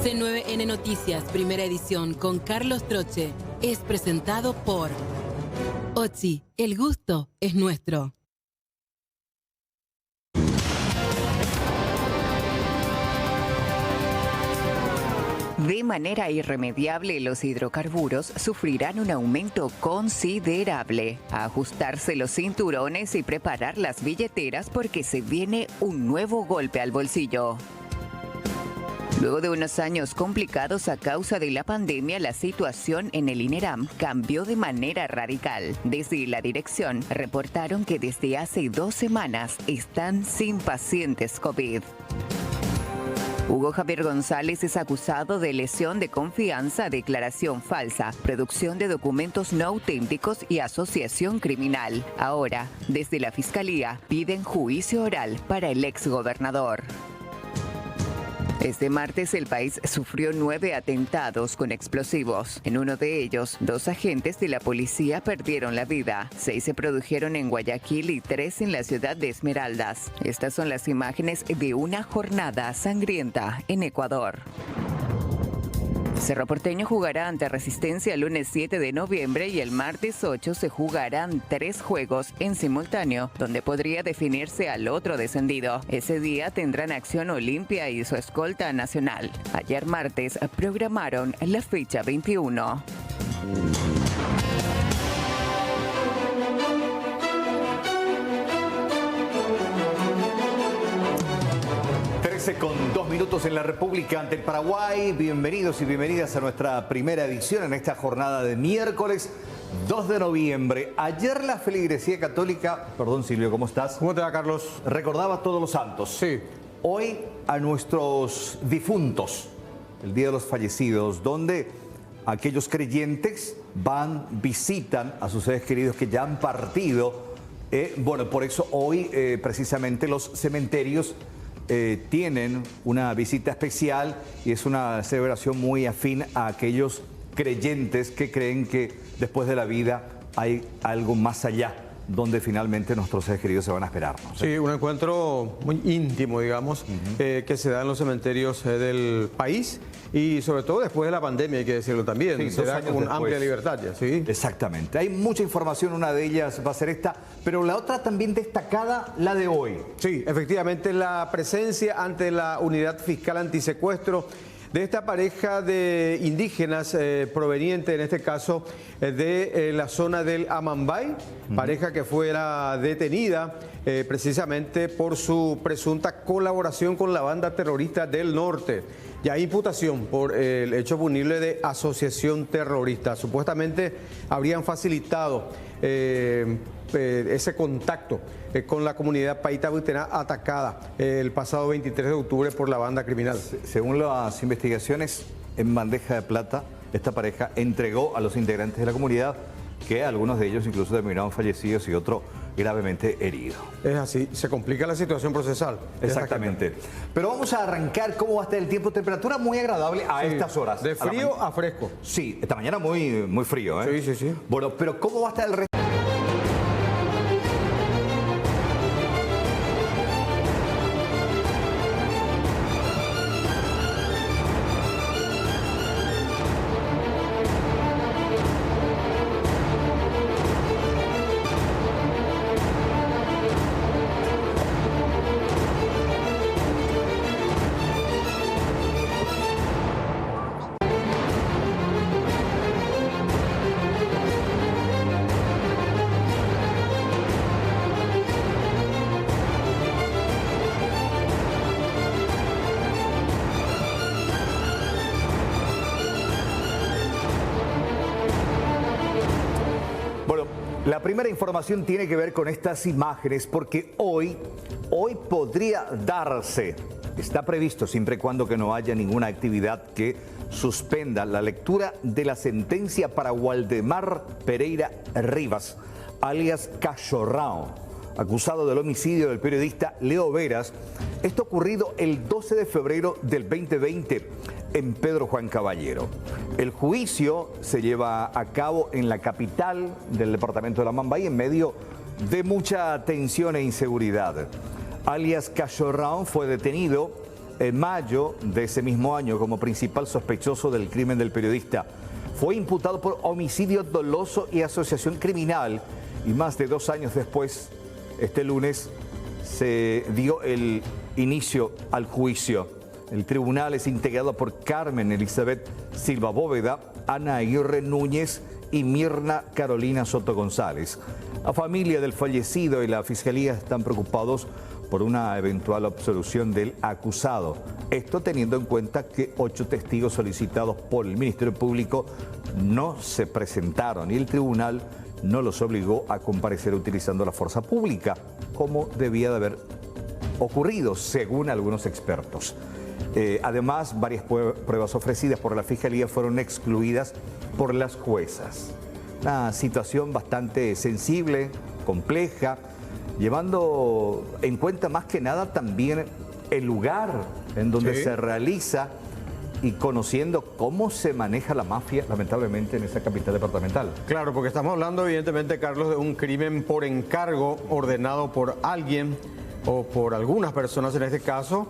C9N Noticias, primera edición, con Carlos Troche, es presentado por Ochi, el gusto es nuestro. De manera irremediable, los hidrocarburos sufrirán un aumento considerable. A ajustarse los cinturones y preparar las billeteras porque se viene un nuevo golpe al bolsillo. Luego de unos años complicados a causa de la pandemia, la situación en el INERAM cambió de manera radical. Desde la dirección reportaron que desde hace 2 semanas están sin pacientes COVID. Hugo Javier González es acusado de lesión de confianza, declaración falsa, producción de documentos no auténticos y asociación criminal. Ahora, desde la Fiscalía, piden juicio oral para el exgobernador. Este martes el país sufrió 9 atentados con explosivos. En uno de ellos, 2 agentes de la policía perdieron la vida. 6 se produjeron en Guayaquil y 3 en la ciudad de Esmeraldas. Estas son las imágenes de una jornada sangrienta en Ecuador. Cerro Porteño jugará ante Resistencia el lunes 7 de noviembre y el martes 8 se jugarán 3 juegos en simultáneo, donde podría definirse al otro descendido. Ese día tendrán acción Olimpia y su escolta nacional. Ayer martes programaron la fecha 21. Con 2 minutos en la República ante el Paraguay. Bienvenidos y bienvenidas a nuestra primera edición en esta jornada de miércoles 2 de noviembre. Ayer la feligresía católica, perdón Silvio, ¿cómo estás? ¿Cómo te va, Carlos? Recordaba a todos los santos. Sí. Hoy a nuestros difuntos, el Día de los Fallecidos, donde aquellos creyentes van, visitan a sus seres queridos que ya han partido. Bueno, por eso hoy precisamente los cementerios tienen una visita especial y es una celebración muy afín a aquellos creyentes que creen que después de la vida hay algo más allá, donde finalmente nuestros seres queridos se van a esperarnos. Sí, un encuentro muy íntimo, digamos, que se da en los cementerios del país y sobre todo después de la pandemia, hay que decirlo también. Sí, se da con amplia libertad ya, ¿sí? Exactamente. Hay mucha información, una de ellas va a ser esta, pero la otra también destacada, la de hoy. Sí, efectivamente, la presencia ante la Unidad Fiscal Antisecuestro de esta pareja de indígenas proveniente, en este caso, de la zona del Amambay, pareja que fuera detenida precisamente por su presunta colaboración con la banda terrorista del norte. Ya hay imputación por el hecho punible de asociación terrorista. Supuestamente habrían facilitado ese contacto con la comunidad paita buitena atacada el pasado 23 de octubre por la banda criminal. Según las investigaciones, en bandeja de plata, esta pareja entregó a los integrantes de la comunidad, que algunos de ellos incluso terminaron fallecidos y otro gravemente herido. Es así, se complica la situación procesal. Exactamente. Pero vamos a arrancar cómo va a estar el tiempo. Temperatura muy agradable a estas horas. De frío a fresco. Sí, esta mañana muy frío, ¿eh? Sí. Bueno, pero ¿cómo va a estar el resto? La primera información tiene que ver con estas imágenes porque hoy podría darse, está previsto siempre y cuando que no haya ninguna actividad que suspenda la lectura de la sentencia para Waldemar Pereira Rivas, alias Cachorrao, acusado del homicidio del periodista Leo Veras. Esto ocurrido el 12 de febrero del 2020 en Pedro Juan Caballero. El juicio se lleva a cabo en la capital del departamento de la Amambay en medio de mucha tensión e inseguridad. Alias Cachorrao fue detenido en mayo de ese mismo año como principal sospechoso del crimen del periodista. Fue imputado por homicidio doloso y asociación criminal y más de 2 años después, este lunes, se dio el inicio al juicio. El tribunal es integrado por Carmen Elizabeth Silva Bóveda, Ana Aguirre Núñez y Mirna Carolina Soto González. La familia del fallecido y la fiscalía están preocupados por una eventual absolución del acusado. Esto teniendo en cuenta que 8 testigos solicitados por el Ministerio Público no se presentaron y el tribunal no los obligó a comparecer utilizando la fuerza pública, como debía de haber ocurrido, según algunos expertos. Además, varias pruebas ofrecidas por la Fiscalía fueron excluidas por las juezas. Una situación bastante sensible, compleja, llevando en cuenta más que nada también el lugar en donde se realiza y conociendo cómo se maneja la mafia, lamentablemente, en esa capital departamental. Claro, porque estamos hablando, evidentemente, Carlos, de un crimen por encargo ordenado por alguien o por algunas personas en este caso,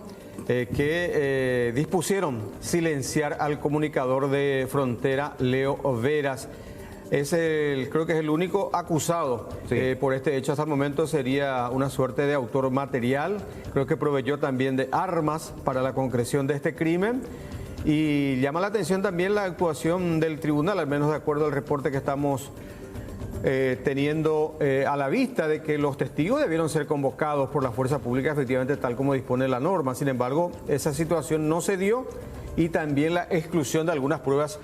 que dispusieron silenciar al comunicador de Frontera, Leo Veras. Creo que es el único acusado por este hecho. Hasta el momento sería una suerte de autor material. Creo que proveyó también de armas para la concreción de este crimen. Y llama la atención también la actuación del tribunal, al menos de acuerdo al reporte que estamos teniendo a la vista, de que los testigos debieron ser convocados por la fuerza pública, efectivamente tal como dispone la norma. Sin embargo, esa situación no se dio, y también la exclusión de algunas pruebas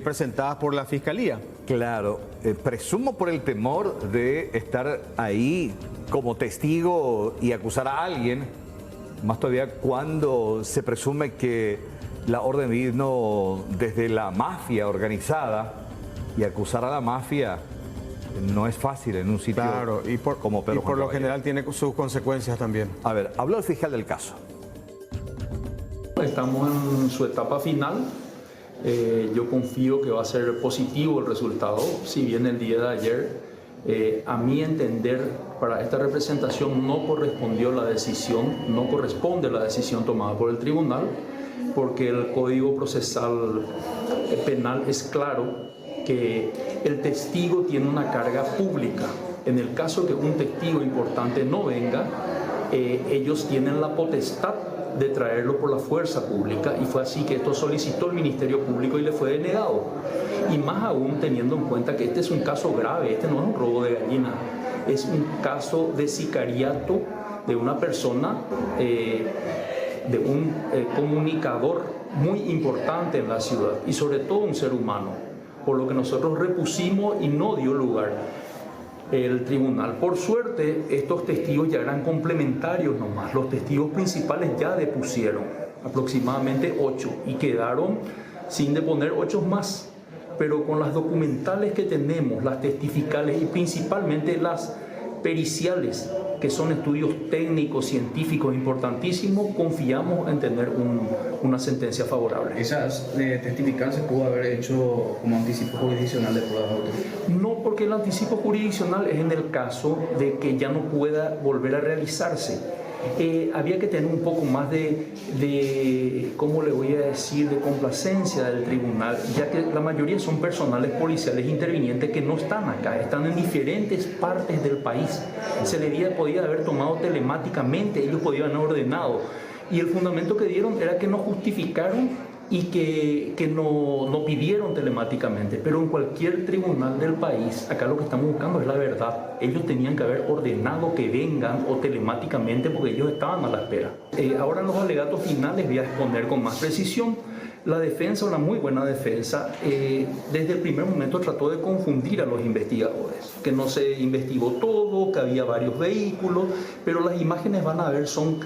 presentadas por la Fiscalía. Claro, presumo por el temor de estar ahí como testigo y acusar a alguien, más todavía cuando se presume que la orden vino desde la mafia organizada, y acusar a la mafia no es fácil en un sitio como Pedro Juan por lo Caballero. general tiene sus consecuencias también. A ver, habló el fiscal del caso. Estamos en su etapa final. Yo confío que va a ser positivo el resultado, si bien el día de ayer, a mi entender, para esta representación no corresponde la decisión tomada por el tribunal, porque el Código Procesal Penal es claro que el testigo tiene una carga pública. En el caso que un testigo importante no venga, ellos tienen la potestad de traerlo por la fuerza pública, y fue así que esto solicitó el Ministerio Público y le fue denegado. Y más aún teniendo en cuenta que este es un caso grave, este no es un robo de gallina, es un caso de sicariato de una persona, de un comunicador muy importante en la ciudad y sobre todo un ser humano, por lo que nosotros repusimos y no dio lugar el tribunal. Por suerte, estos testigos ya eran complementarios nomás. Los testigos principales ya depusieron, aproximadamente 8, y quedaron sin deponer 8 más. Pero con las documentales que tenemos, las testificales y principalmente las periciales, que son estudios técnicos, científicos importantísimos, confiamos en tener una sentencia favorable. ¿Esas testificadas se pudo haber hecho como anticipo jurisdiccional de pruebas? No, porque el anticipo jurisdiccional es en el caso de que ya no pueda volver a realizarse. Había que tener un poco más de, ¿cómo le voy a decir?, de complacencia del tribunal, ya que la mayoría son personales policiales intervinientes que no están acá, están en diferentes partes del país. Se le podía haber tomado telemáticamente, ellos podían haber ordenado, y el fundamento que dieron era que no justificaron y que no pidieron telemáticamente. Pero en cualquier tribunal del país, acá lo que estamos buscando es la verdad. Ellos tenían que haber ordenado que vengan o telemáticamente, porque ellos estaban a la espera. Ahora en los alegatos finales voy a exponer con más precisión. La defensa, una muy buena defensa, desde el primer momento trató de confundir a los investigadores, que no se investigó todo, que había varios vehículos, pero las imágenes van a ver son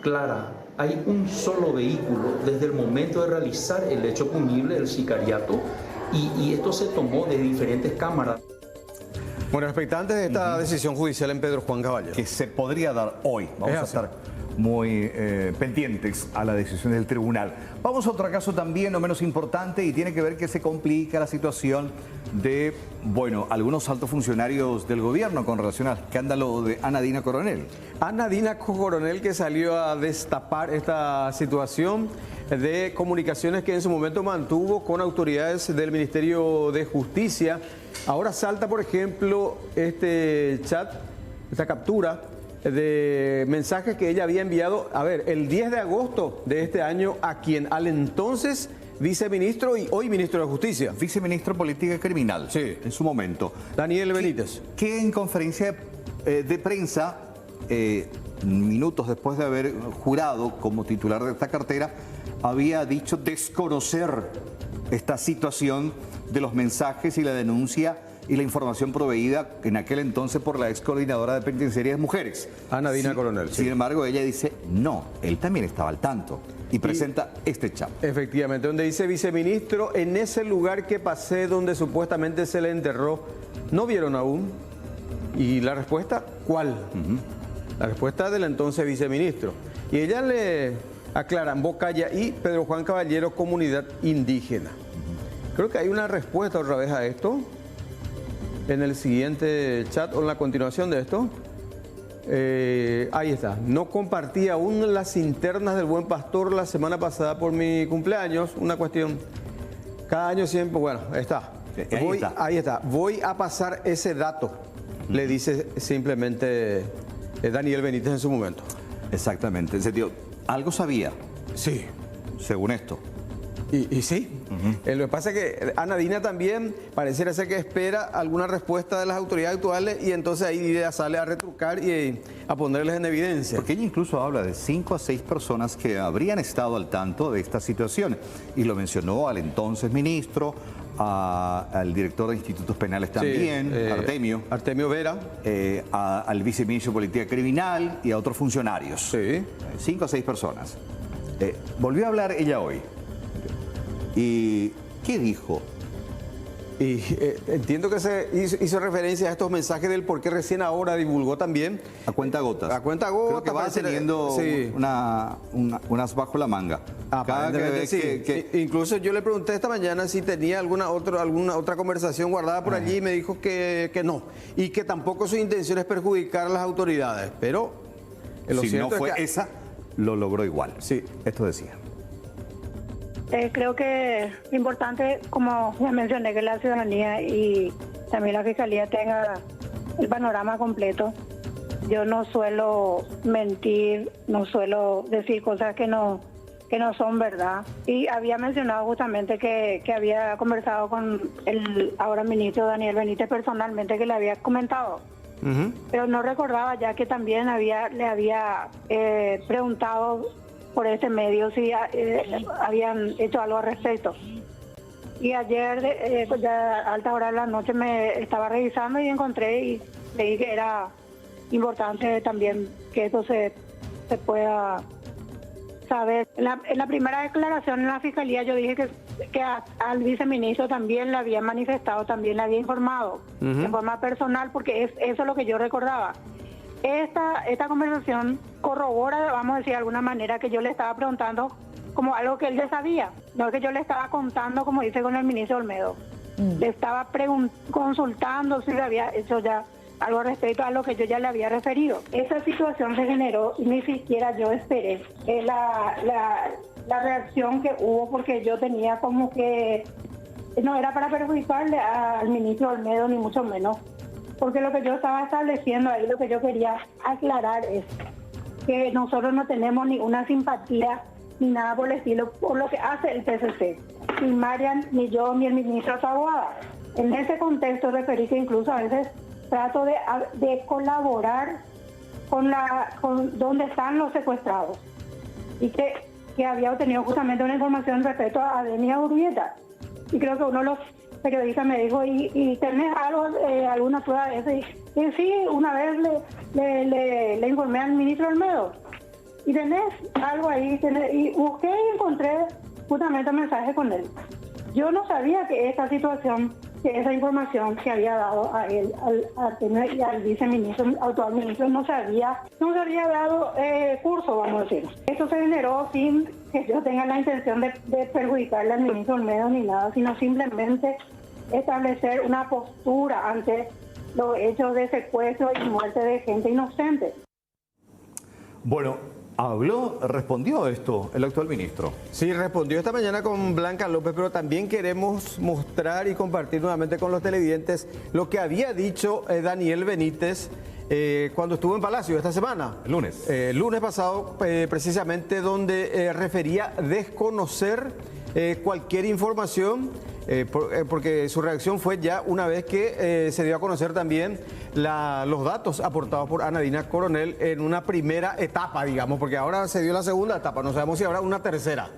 claras. Hay un solo vehículo desde el momento de realizar el hecho punible, el sicariato, y esto se tomó de diferentes cámaras. Bueno, expectantes de esta decisión judicial en Pedro Juan Caballero. Que se podría dar hoy. Vamos a estar muy pendientes a la decisión del tribunal. Vamos a otro caso también, no menos importante, y tiene que ver que se complica la situación de, bueno, algunos altos funcionarios del gobierno con relación al escándalo de Ana Dina Coronel. Ana Dina Coronel, que salió a destapar esta situación de comunicaciones que en su momento mantuvo con autoridades del Ministerio de Justicia. Ahora salta, por ejemplo, este chat, esta captura de mensajes que ella había enviado, el 10 de agosto de este año a quien al entonces viceministro y hoy ministro de Justicia. Viceministro de Política Criminal, sí, en su momento. Daniel Benítez. Que en conferencia de prensa, minutos después de haber jurado como titular de esta cartera, había dicho desconocer esta situación de los mensajes y la denuncia y la información proveída en aquel entonces por la ex coordinadora de penitenciarias mujeres, Ana Dina Coronel. Sin embargo, ella dice, no, él también estaba al tanto y presenta este chat. Efectivamente, donde dice viceministro, en ese lugar que pasé donde supuestamente se le enterró, ¿no vieron aún? Y la respuesta, ¿cuál? La respuesta del entonces viceministro. Y ella le aclaran, Bocaya y Pedro Juan Caballero, comunidad indígena. Creo que hay una respuesta otra vez a esto. En el siguiente chat o en la continuación de esto, ahí está. No compartí aún las internas del Buen Pastor la semana pasada por mi cumpleaños. Una cuestión, cada año siempre, bueno, está. Ahí está. Voy a pasar ese dato, le dice simplemente Daniel Benítez en su momento. Exactamente, en sentido, algo sabía. Sí. Según esto. Y sí, lo que pasa es que Ana Dina también pareciera ser que espera alguna respuesta de las autoridades actuales y entonces ahí ella sale a retrucar y a ponerles en evidencia. Porque ella incluso habla de 5 a 6 personas que habrían estado al tanto de esta situación y lo mencionó al entonces ministro, al director de institutos penales también, sí, Artemio Vera, al viceministro de Política Criminal y a otros funcionarios. Sí. 5 a 6 personas. Volvió a hablar ella hoy. ¿Y qué dijo? Y entiendo que se hizo referencia a estos mensajes del por qué recién ahora divulgó también. A cuenta gotas. A cuenta gotas. Creo que va teniendo unas bajo la manga. Cada vez que incluso yo le pregunté esta mañana si tenía alguna otra conversación guardada por allí y me dijo que no. Y que tampoco su intención es perjudicar a las autoridades. Pero si no fue esa, lo logró igual. Sí. Esto decía. Creo que es importante, como ya mencioné, que la ciudadanía y también la Fiscalía tenga el panorama completo. Yo no suelo mentir, no suelo decir cosas que no son verdad. Y había mencionado justamente que había conversado con el ahora ministro Daniel Benítez personalmente, que le había comentado. Pero no recordaba ya que también le había preguntado por ese medio si habían hecho algo al respecto. Y ayer, ya a alta hora de la noche, me estaba revisando y encontré y leí que era importante también que eso se pueda saber. En la primera declaración en la Fiscalía yo dije que al viceministro también le había manifestado, también le había informado de forma personal, porque eso es lo que yo recordaba. Esta conversación corrobora, vamos a decir de alguna manera, que yo le estaba preguntando como algo que él ya sabía, no que yo le estaba contando, como dice con el ministro Olmedo. Le estaba consultando si le había hecho ya algo respecto a lo que yo ya le había referido. Esa situación se generó y ni siquiera yo esperé la reacción que hubo, porque yo tenía como que no era para perjudicarle al ministro Olmedo, ni mucho menos. Porque lo que yo estaba estableciendo ahí, lo que yo quería aclarar es que nosotros no tenemos ni una simpatía ni nada por el estilo por lo que hace el PSC. Ni Marian, ni yo, ni el ministro Taboada. En ese contexto referí que incluso a veces trato de colaborar con donde están los secuestrados. Y que había obtenido justamente una información respecto a Denia Urbieta. Y creo que uno de los periodista me dijo, ¿y tenés algo, alguna prueba de eso? Y sí, una vez le informé al ministro Olmedo. ¿Y tenés algo ahí? Y busqué y encontré justamente un mensaje con él. Yo no sabía que esta situación que esa información que había dado a él, al viceministro, actual ministro, no se había dado curso, vamos a decir. Esto se generó sin que yo tenga la intención de perjudicarle al ministro Olmedo ni nada, sino simplemente establecer una postura ante los hechos de secuestro y muerte de gente inocente. Bueno, respondió esto el actual ministro. Sí, respondió esta mañana con Blanca López, pero también queremos mostrar y compartir nuevamente con los televidentes lo que había dicho Daniel Benítez cuando estuvo en Palacio esta semana. El lunes. El lunes pasado, precisamente, donde refería desconocer cualquier información, porque su reacción fue ya una vez que se dio a conocer también los datos aportados por Anadina Coronel en una primera etapa, digamos, porque ahora se dio la segunda etapa, no sabemos si habrá una tercera.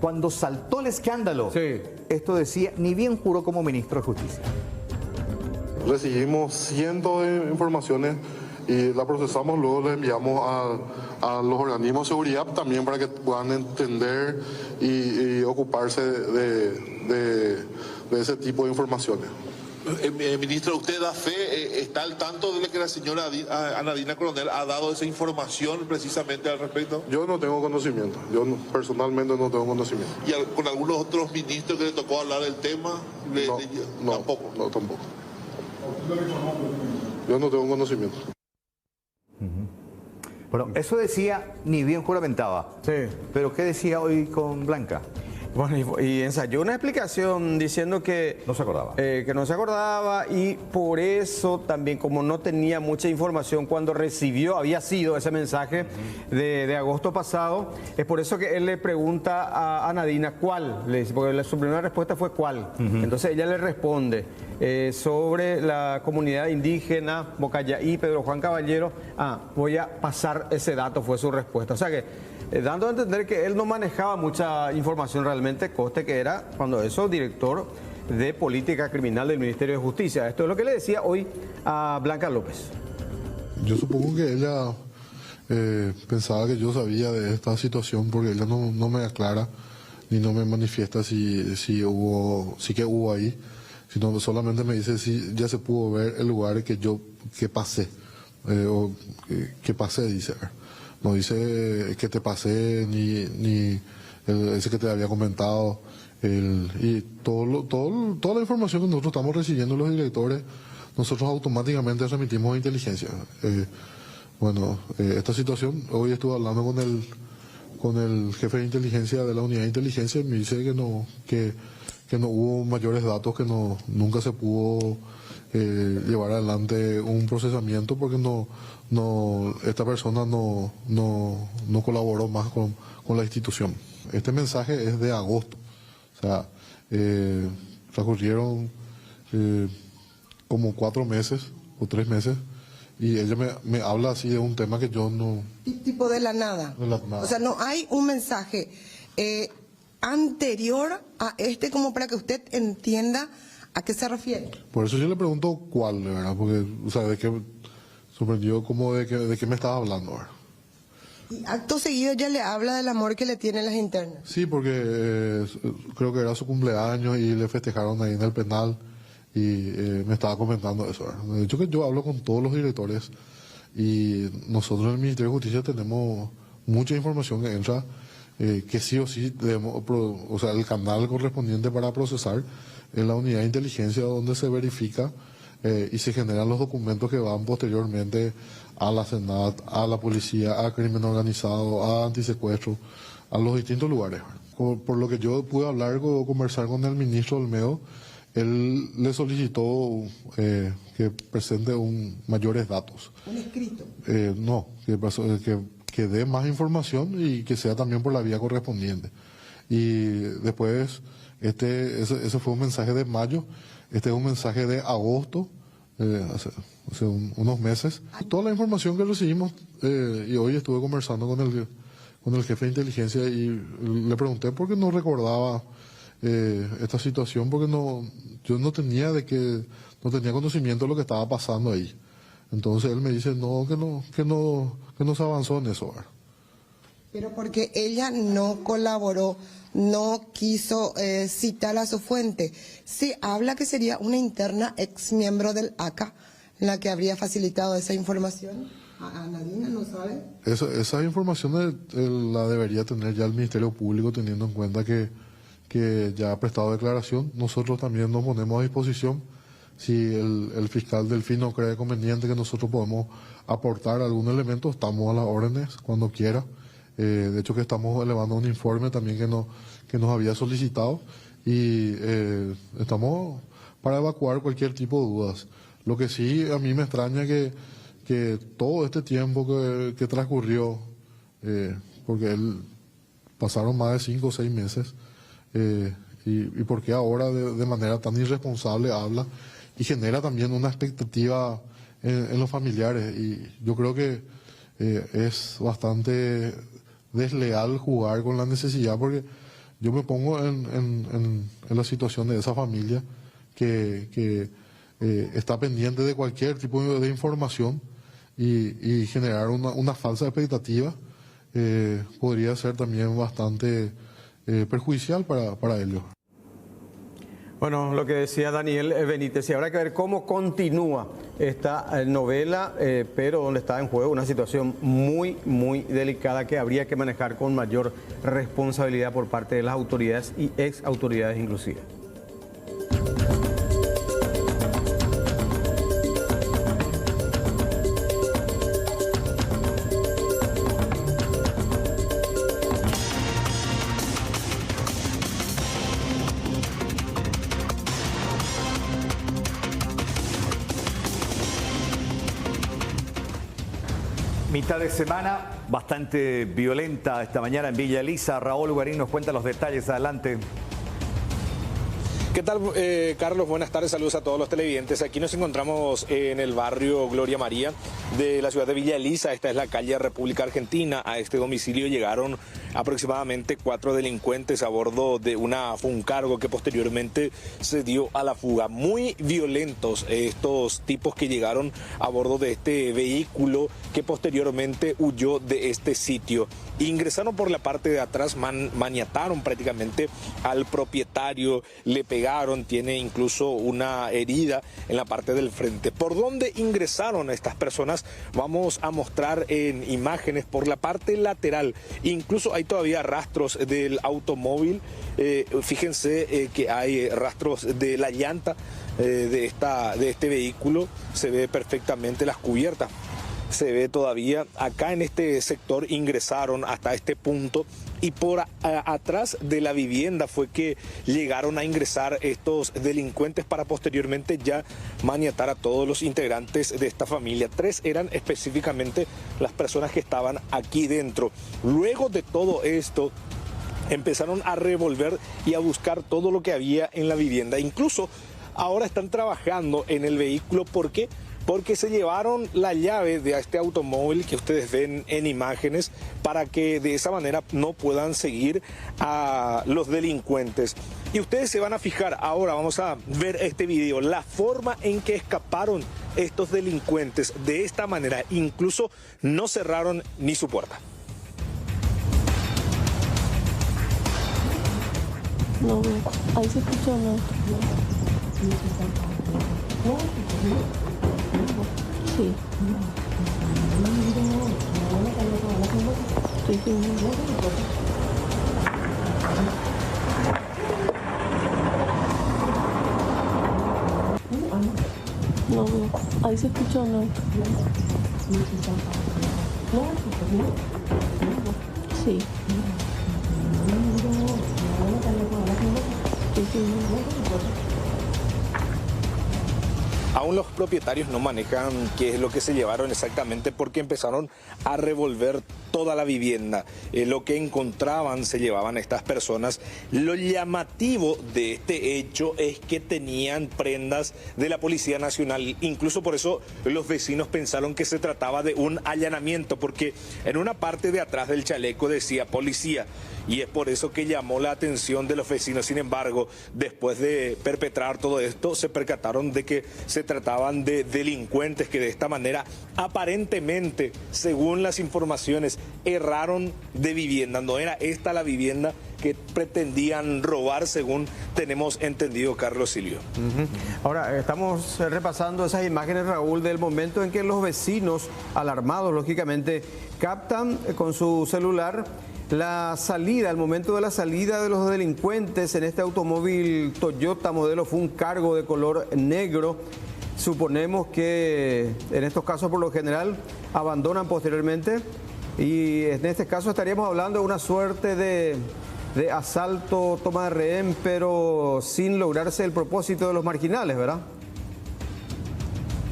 Cuando saltó el escándalo, sí, esto decía, ni bien juró como ministro de Justicia. Recibimos cientos de informaciones y la procesamos, luego la enviamos a los organismos de seguridad también para que puedan entender y ocuparse de ese tipo de informaciones. Ministro, ¿usted da fe, está al tanto de lo que la señora Anadina Coronel ha dado esa información precisamente al respecto? Yo no tengo conocimiento, personalmente no tengo conocimiento. ¿Y con algunos otros ministros que le tocó hablar del tema? Tampoco. No, tampoco. Yo no tengo conocimiento. Bueno, eso decía, ni bien juramentaba. Sí. Pero ¿qué decía hoy con Blanca? Bueno, y ensayó una explicación diciendo que no se acordaba. Que no se acordaba, y por eso también, como no tenía mucha información cuando había sido ese mensaje de agosto pasado, es por eso que él le pregunta a Nadina cuál, le dice, porque su primera respuesta fue cuál. Entonces ella le responde sobre la comunidad indígena Bocallaí, Pedro Juan Caballero. Voy a pasar ese dato, fue su respuesta. O sea que dando a entender que él no manejaba mucha información realmente, coste que era, cuando eso, director de política criminal del Ministerio de Justicia. Esto es lo que le decía hoy a Blanca López. Yo supongo que ella pensaba que yo sabía de esta situación, porque ella no me aclara ni no me manifiesta si que hubo ahí, sino solamente me dice si ya se pudo ver el lugar que pasé, o que pasé, dice. No dice que te pasé, ni ese que te había comentado. Y toda la información que nosotros estamos recibiendo los directores, nosotros automáticamente remitimos a inteligencia. Esta situación, hoy estuve hablando con el jefe de inteligencia de la unidad de inteligencia, y me dice que no hubo mayores datos, que nunca se pudo llevar adelante un procesamiento, porque esta persona no colaboró más con la institución. Este mensaje es de agosto, o sea, transcurrieron como 4 meses o 3 meses, y ella me habla así de un tema que yo no... Tipo de la nada. O sea, no hay un mensaje anterior a este como para que usted entienda a qué se refiere. Por eso yo le pregunto cuál, de verdad, porque, o sea, de qué sorprendió, como de qué me estaba hablando, ¿verdad? Y acto seguido ya le habla del amor que le tienen las internas. Sí, porque creo que era su cumpleaños y le festejaron ahí en el penal, y me estaba comentando eso, ¿verdad? De hecho, que yo hablo con todos los directores, y nosotros en el Ministerio de Justicia tenemos mucha información que entra, que sí o sí debemos, o sea, el canal correspondiente para procesar en la unidad de inteligencia, donde se verifica y se generan los documentos que van posteriormente a la Senat, a la policía, a crimen organizado, a antisecuestro, a los distintos lugares. Por lo que yo pude hablar o conversar con el ministro Olmedo, él le solicitó que presente mayores datos. ¿Un escrito? No, que dé más información, y que sea también por la vía correspondiente. Y después, ese fue un mensaje de mayo, este es un mensaje de agosto, hace unos meses. Toda la información que recibimos, y hoy estuve conversando con el jefe de inteligencia, y le pregunté por qué no recordaba esta situación, porque yo no tenía conocimiento de lo que estaba pasando ahí. Entonces él me dice que no se avanzó en eso. pero porque ella no colaboró, no quiso citar a su fuente. Se habla que sería una interna ex miembro del ACA la que habría facilitado esa información. ¿A Nadina no sabe? Esas informaciones la debería tener ya el Ministerio Público, teniendo en cuenta que ya ha prestado declaración. Nosotros también nos ponemos a disposición. Si el fiscal Delfino cree conveniente que nosotros podemos aportar algún elemento, estamos a las órdenes cuando quiera. De hecho que estamos elevando un informe también que nos había solicitado y estamos para evacuar cualquier tipo de dudas. Lo que sí a mí me extraña que todo este tiempo que transcurrió, porque pasaron más de 5 o 6 meses, y porque ahora de manera tan irresponsable habla y genera también una expectativa en los familiares. Y yo creo que es bastante desleal jugar con la necesidad, porque yo me pongo en la situación de esa familia que está pendiente de cualquier tipo de información y generar una falsa expectativa podría ser también bastante perjudicial para ellos. Bueno, lo que decía Daniel Benítez, y habrá que ver cómo continúa esta novela, pero donde está en juego una situación muy, muy delicada que habría que manejar con mayor responsabilidad por parte de las autoridades y ex autoridades inclusive. Mitad de semana bastante violenta esta mañana en Villa Elisa. Raúl Guarín nos cuenta los detalles. Adelante. ¿Qué tal, Carlos? Buenas tardes, saludos a todos los televidentes. Aquí nos encontramos en el barrio Gloria María de la ciudad de Villa Elisa. Esta es la calle República Argentina. A este domicilio llegaron aproximadamente 4 delincuentes a bordo de una Funcargo que posteriormente se dio a la fuga. Muy violentos estos tipos que llegaron a bordo de este vehículo que posteriormente huyó de este sitio. Ingresaron por la parte de atrás, maniataron prácticamente al propietario, le pegaron, tiene incluso una herida en la parte del frente. ¿Por dónde ingresaron estas personas? Vamos a mostrar en imágenes por la parte lateral. Incluso hay todavía rastros del automóvil. Fíjense que hay rastros de la llanta de este vehículo. Se ve perfectamente las cubiertas. Se ve todavía acá en este sector, ingresaron hasta este punto y por atrás de la vivienda fue que llegaron a ingresar estos delincuentes para posteriormente ya maniatar a todos los integrantes de esta familia. 3 eran específicamente las personas que estaban aquí dentro. Luego de todo esto empezaron a revolver y a buscar todo lo que había en la vivienda. Incluso ahora están trabajando en el vehículo. ¿Por qué? Porque se llevaron la llave de este automóvil que ustedes ven en imágenes para que de esa manera no puedan seguir a los delincuentes. Y ustedes se van a fijar, ahora vamos a ver este video, la forma en que escaparon estos delincuentes de esta manera. Incluso no cerraron ni su puerta. No, ahí se escuchó, no. Sí. No, ahí se escuchó, no. Sí. Aún los propietarios no manejan qué es lo que se llevaron exactamente porque empezaron a revolver toda la vivienda. Lo que encontraban se llevaban estas personas. Lo llamativo de este hecho es que tenían prendas de la Policía Nacional. Incluso por eso los vecinos pensaron que se trataba de un allanamiento, porque en una parte de atrás del chaleco decía policía. y es por eso que llamó la atención de los vecinos. Sin embargo, después de perpetrar todo esto, se percataron de que se trataban de delincuentes que de esta manera, aparentemente, según las informaciones, erraron de vivienda. No era esta la vivienda que pretendían robar, según tenemos entendido, Carlos Silvio. Ahora, estamos repasando esas imágenes, Raúl, del momento en que los vecinos, alarmados, lógicamente, captan con su celular la salida, el momento de la salida de los delincuentes en este automóvil Toyota modelo fue un cargo de color negro. Suponemos que en estos casos, por lo general, abandonan posteriormente, y en este caso estaríamos hablando de una suerte de asalto, toma de rehén, pero sin lograrse el propósito de los marginales, ¿verdad?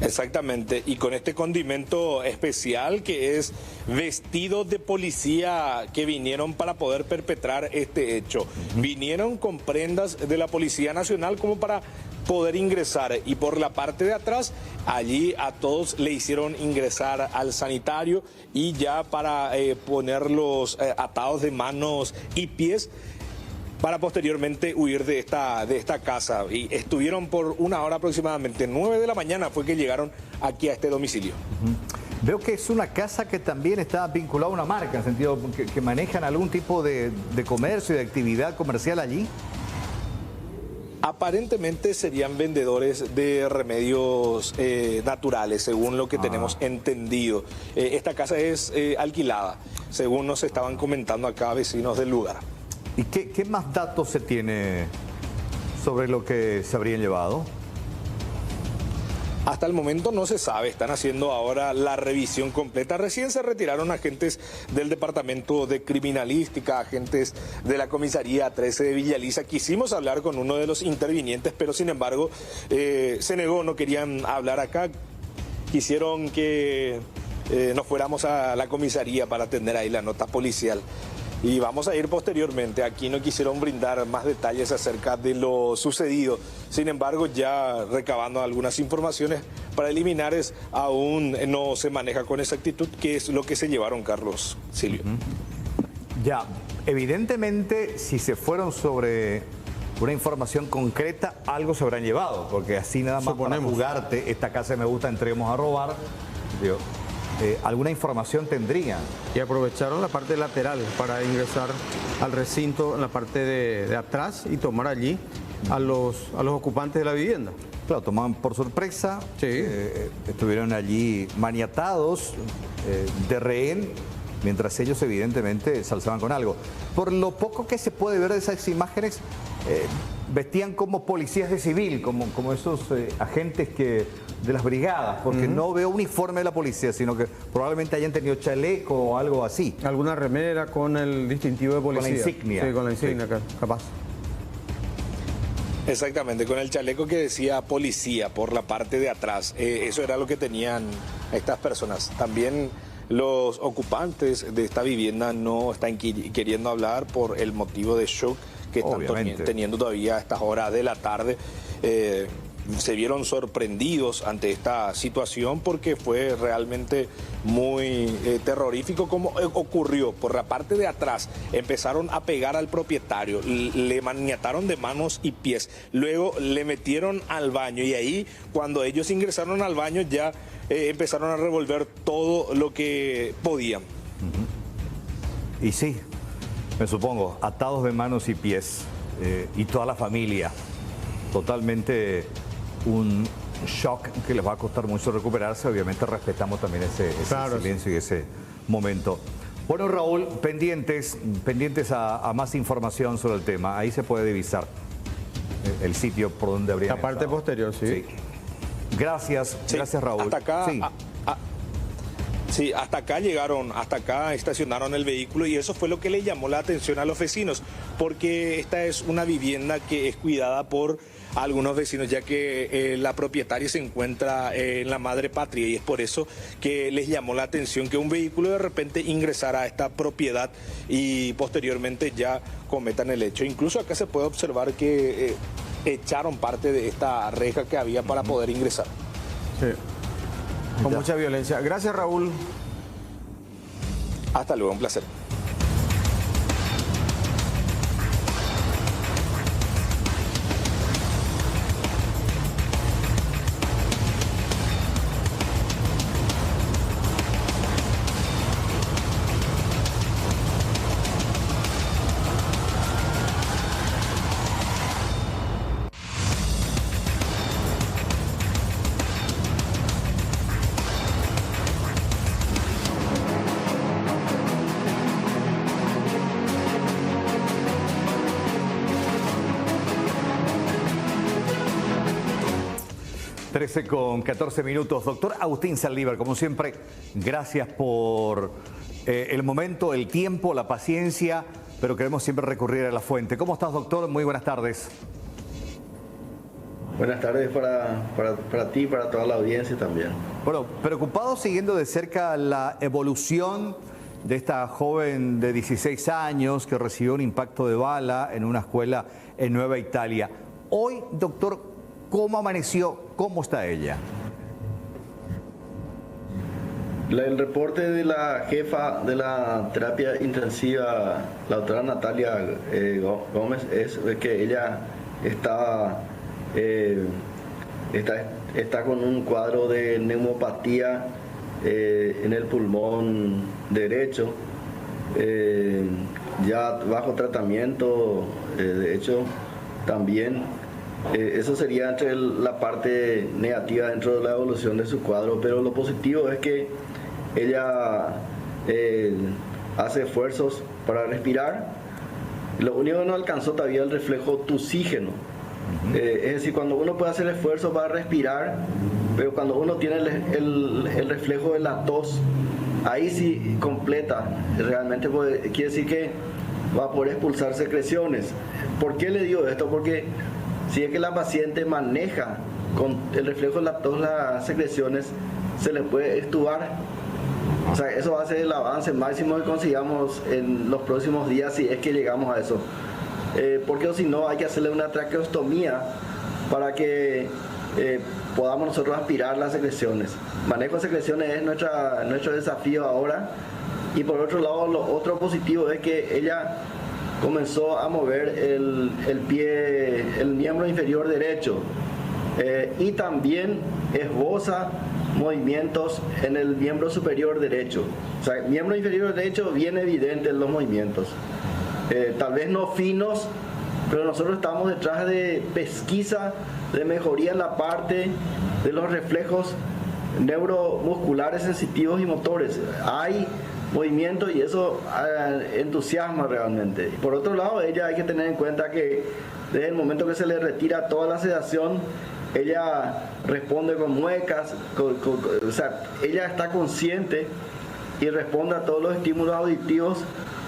Exactamente, y con este condimento especial que es vestidos de policía que vinieron para poder perpetrar este hecho. Vinieron con prendas de la Policía Nacional como para poder ingresar, y por la parte de atrás allí a todos le hicieron ingresar al sanitario, y ya para ponerlos atados de manos y pies para posteriormente huir de esta casa. Y estuvieron por una hora aproximadamente, 9 de la mañana fue que llegaron aquí a este domicilio. Veo que es una casa que también está vinculada a una marca, en el sentido que manejan algún tipo de comercio y de actividad comercial allí. Aparentemente serían vendedores de remedios naturales, según lo que tenemos entendido. Esta casa es alquilada, según nos estaban comentando acá vecinos del lugar. ¿Y qué más datos se tiene sobre lo que se habrían llevado? Hasta el momento no se sabe, están haciendo ahora la revisión completa. Recién se retiraron agentes del Departamento de Criminalística, agentes de la Comisaría 13 de Villa Elisa. Quisimos hablar con uno de los intervinientes, pero sin embargo se negó, no querían hablar acá. Quisieron que nos fuéramos a la comisaría para atender ahí la nota policial. Y vamos a ir posteriormente. Aquí no quisieron brindar más detalles acerca de lo sucedido. Sin embargo, ya recabando algunas informaciones preliminares, aún no se maneja con exactitud qué es lo que se llevaron, Carlos Silvio. Ya, evidentemente, si se fueron sobre una información concreta, algo se habrán llevado, porque así nada más para jugarte, esta casa me gusta, entremos a robar, digo, alguna información tendrían. Y aprovecharon la parte lateral para ingresar al recinto en la parte de atrás y tomar allí a los ocupantes de la vivienda. Claro, tomaban por sorpresa, estuvieron allí maniatados de rehén, mientras ellos evidentemente se alzaban con algo. Por lo poco que se puede ver de esas imágenes, vestían como policías de civil, como esos agentes de las brigadas, porque no veo uniforme de la policía, sino que probablemente hayan tenido chaleco o algo así. Alguna remera con el distintivo de policía. Con la insignia. Sí, con la insignia, capaz. Exactamente, con el chaleco que decía policía por la parte de atrás. Eso era lo que tenían estas personas. También los ocupantes de esta vivienda no están queriendo hablar por el motivo de shock que están teniendo todavía a estas horas de la tarde. Se vieron sorprendidos ante esta situación porque fue realmente muy terrorífico como ocurrió. Por la parte de atrás empezaron a pegar al propietario, le maniataron de manos y pies, luego le metieron al baño, y ahí cuando ellos ingresaron al baño ya empezaron a revolver todo lo que podían. Y sí, me supongo, atados de manos y pies, y toda la familia, totalmente un shock que les va a costar mucho recuperarse. Obviamente respetamos también ese silencio y ese momento. Bueno, Raúl, pendientes a más información sobre el tema. Ahí se puede divisar el sitio por donde habría. La parte posterior, sí. Gracias, gracias, Raúl. Hasta acá. Sí, hasta acá llegaron, hasta acá estacionaron el vehículo, y eso fue lo que le llamó la atención a los vecinos, porque esta es una vivienda que es cuidada por algunos vecinos, ya que la propietaria se encuentra en la madre patria, y es por eso que les llamó la atención que un vehículo de repente ingresara a esta propiedad y posteriormente ya cometan el hecho. Incluso acá se puede observar que echaron parte de esta reja que había para poder ingresar. Sí. Con mucha violencia. Gracias, Raúl. Hasta luego, un placer. 13:14. Doctor Agustín Saldívar, como siempre, gracias por el momento, el tiempo, la paciencia, pero queremos siempre recurrir a la fuente. ¿Cómo estás, doctor? Muy buenas tardes. Buenas tardes para ti y para toda la audiencia también. Bueno, preocupado siguiendo de cerca la evolución de esta joven de 16 años que recibió un impacto de bala en una escuela en Nueva Italia. Hoy, doctor, ¿cómo amaneció? ¿Cómo está ella? El reporte de la jefa de la terapia intensiva, la doctora Natalia Gómez, es que ella está con un cuadro de neumopatía en el pulmón derecho, ya bajo tratamiento, de hecho también. Eso sería entre la parte negativa dentro de la evolución de su cuadro, pero lo positivo es que ella hace esfuerzos para respirar. Lo único que no alcanzó todavía el reflejo toxígeno. Es decir, cuando uno puede hacer esfuerzo para respirar, pero cuando uno tiene el reflejo de la tos, ahí sí completa realmente, quiere decir que va a poder expulsar secreciones. ¿Por qué le digo esto? Porque si es que la paciente maneja con el reflejo de la tos las secreciones, se le puede extubar. O sea, eso va a ser el avance máximo que consigamos en los próximos días, si es que llegamos a eso. Porque si no, hay que hacerle una traqueostomía para que podamos nosotros aspirar las secreciones. Manejo de secreciones es nuestro desafío ahora. Y por otro lado, lo otro positivo es que ella comenzó a mover el miembro inferior derecho, y también esboza movimientos en el miembro superior derecho. O sea, el miembro inferior derecho viene evidente en los movimientos, tal vez no finos, pero nosotros estamos detrás de pesquisa de mejoría en la parte de los reflejos neuromusculares sensitivos y motores. Hay movimiento y eso entusiasma realmente. Por otro lado, ella hay que tener en cuenta que desde el momento que se le retira toda la sedación, ella responde con muecas, o sea, ella está consciente y responde a todos los estímulos auditivos,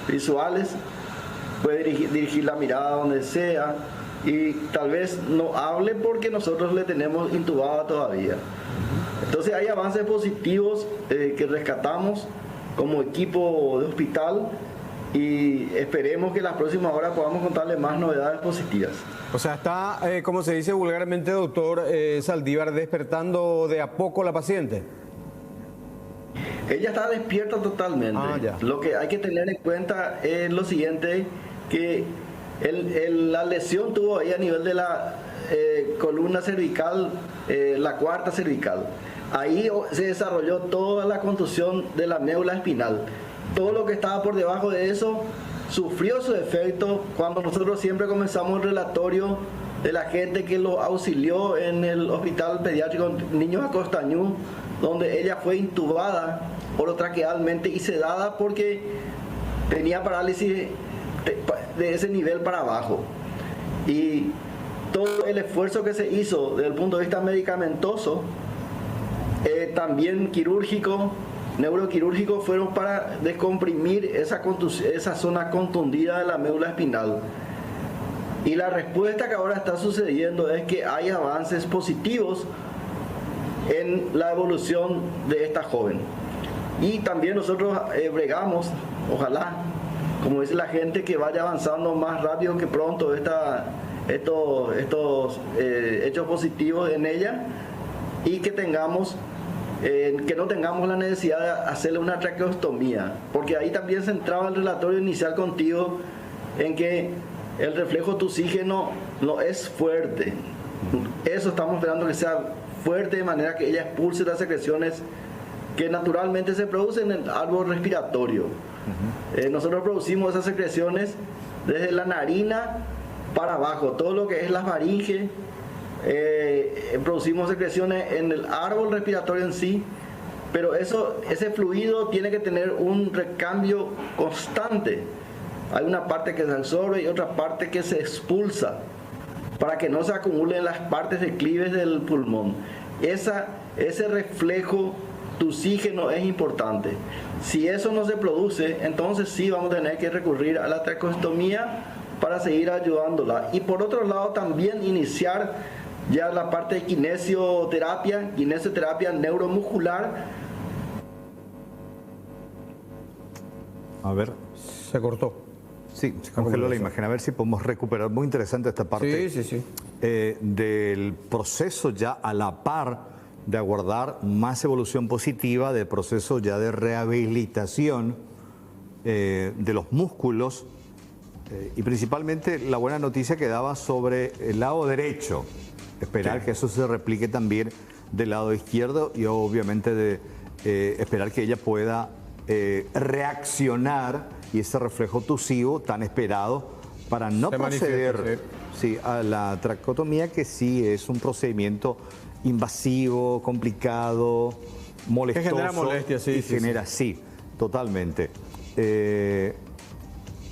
visuales, puede dirigir la mirada donde sea y tal vez no hable porque nosotros le tenemos intubada todavía. Entonces hay avances positivos que rescatamos como equipo de hospital y esperemos que en las próximas horas podamos contarle más novedades positivas. O sea, está, como se dice vulgarmente, doctor Saldívar, despertando de a poco la paciente. Ella está despierta totalmente. Lo que hay que tener en cuenta es lo siguiente, que la lesión tuvo ahí a nivel de la columna cervical, la cuarta cervical. Ahí se desarrolló toda la contusión de la médula espinal. Todo lo que estaba por debajo de eso sufrió su efecto cuando nosotros siempre comenzamos el relatorio de la gente que lo auxilió en el hospital pediátrico Niños Acostañú, donde ella fue intubada orotraquealmente y sedada porque tenía parálisis de ese nivel para abajo. Y todo el esfuerzo que se hizo desde el punto de vista medicamentoso, también quirúrgico, neuroquirúrgico, fueron para descomprimir esa zona contundida de la médula espinal. Y la respuesta que ahora está sucediendo es que hay avances positivos en la evolución de esta joven. Y también nosotros bregamos, ojalá, como dice la gente, que vaya avanzando más rápido que pronto estos hechos positivos en ella y que no tengamos la necesidad de hacerle una traqueostomía, porque ahí también se entraba el relatorio inicial contigo en que el reflejo toxígeno no es fuerte. Eso estamos esperando que sea fuerte de manera que ella expulse las secreciones que naturalmente se producen en el árbol respiratorio. Nosotros producimos esas secreciones desde la narina para abajo, todo lo que es la faringe. Producimos secreciones en el árbol respiratorio en sí, pero ese fluido tiene que tener un recambio constante. Hay una parte que se absorbe y otra parte que se expulsa para que no se acumulen las partes declives del pulmón. ese reflejo de oxígeno es importante. Si eso no se produce, entonces sí vamos a tener que recurrir a la traqueostomía para seguir ayudándola. Y por otro lado también iniciar ya la parte de kinesioterapia neuromuscular. A ver. Se cortó. Sí, se congeló la imagen. A ver si podemos recuperar. Muy interesante esta parte del proceso ya a la par de aguardar más evolución positiva, del proceso ya de rehabilitación de los músculos y principalmente la buena noticia que daba sobre el lado derecho. Esperar que eso se replique también del lado izquierdo y obviamente de esperar que ella pueda reaccionar y ese reflejo tusivo tan esperado para no proceder a la traqueotomía, que sí es un procedimiento invasivo, complicado, molestoso. Que genera molestia, sí, totalmente.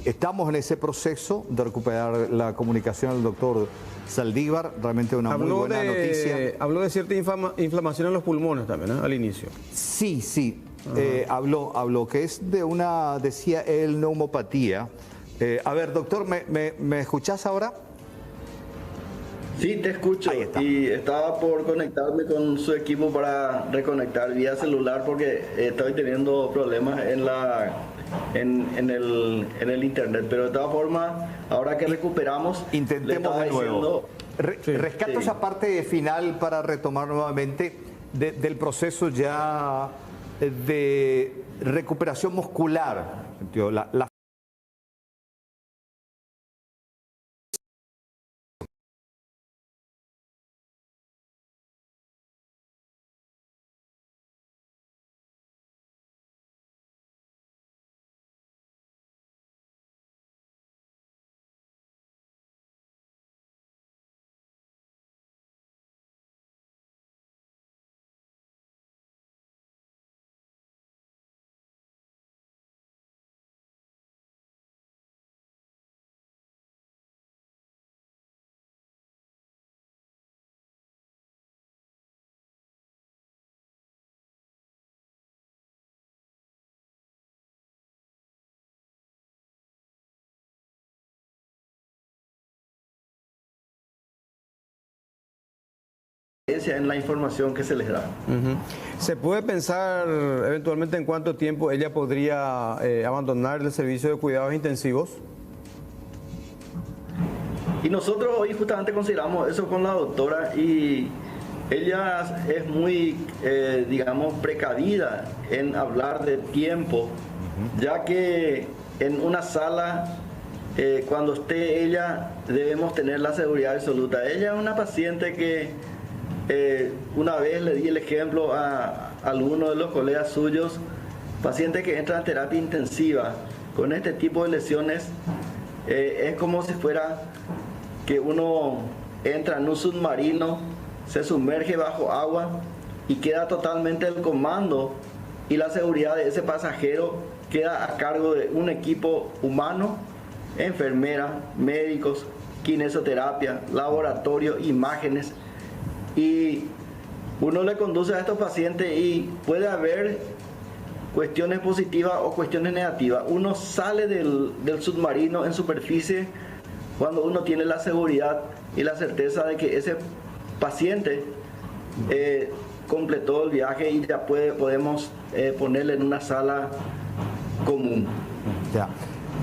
Estamos en ese proceso de recuperar la comunicación al doctor Saldívar, realmente una muy buena noticia. Habló de cierta inflamación en los pulmones también, al inicio. Sí. Habló que es de una, decía él, neumopatía. A ver, doctor, ¿me escuchás ahora? Sí, te escucho. Y estaba por conectarme con su equipo para reconectar vía celular porque estoy teniendo problemas en el internet. Pero de todas formas, ahora que recuperamos, intentemos de nuevo. Rescato esa parte final para retomar nuevamente del proceso ya de recuperación muscular. La en la información que se les da. ¿Se puede pensar eventualmente en cuánto tiempo ella podría abandonar el servicio de cuidados intensivos? Y nosotros hoy justamente consideramos eso con la doctora y ella es muy, digamos, precavida en hablar de tiempo, ya que en una sala, cuando esté ella, debemos tener la seguridad absoluta. Ella es una paciente que una vez le di el ejemplo a alguno de los colegas suyos, paciente que entra en terapia intensiva con este tipo de lesiones, es como si fuera que uno entra en un submarino, se sumerge bajo agua y queda totalmente el comando y la seguridad de ese pasajero queda a cargo de un equipo humano, enfermera, médicos, kinesioterapia, laboratorio, imágenes. Y uno le conduce a estos pacientes y puede haber cuestiones positivas o cuestiones negativas. Uno sale del submarino en superficie cuando uno tiene la seguridad y la certeza de que ese paciente completó el viaje y ya podemos ponerle en una sala común. Ya.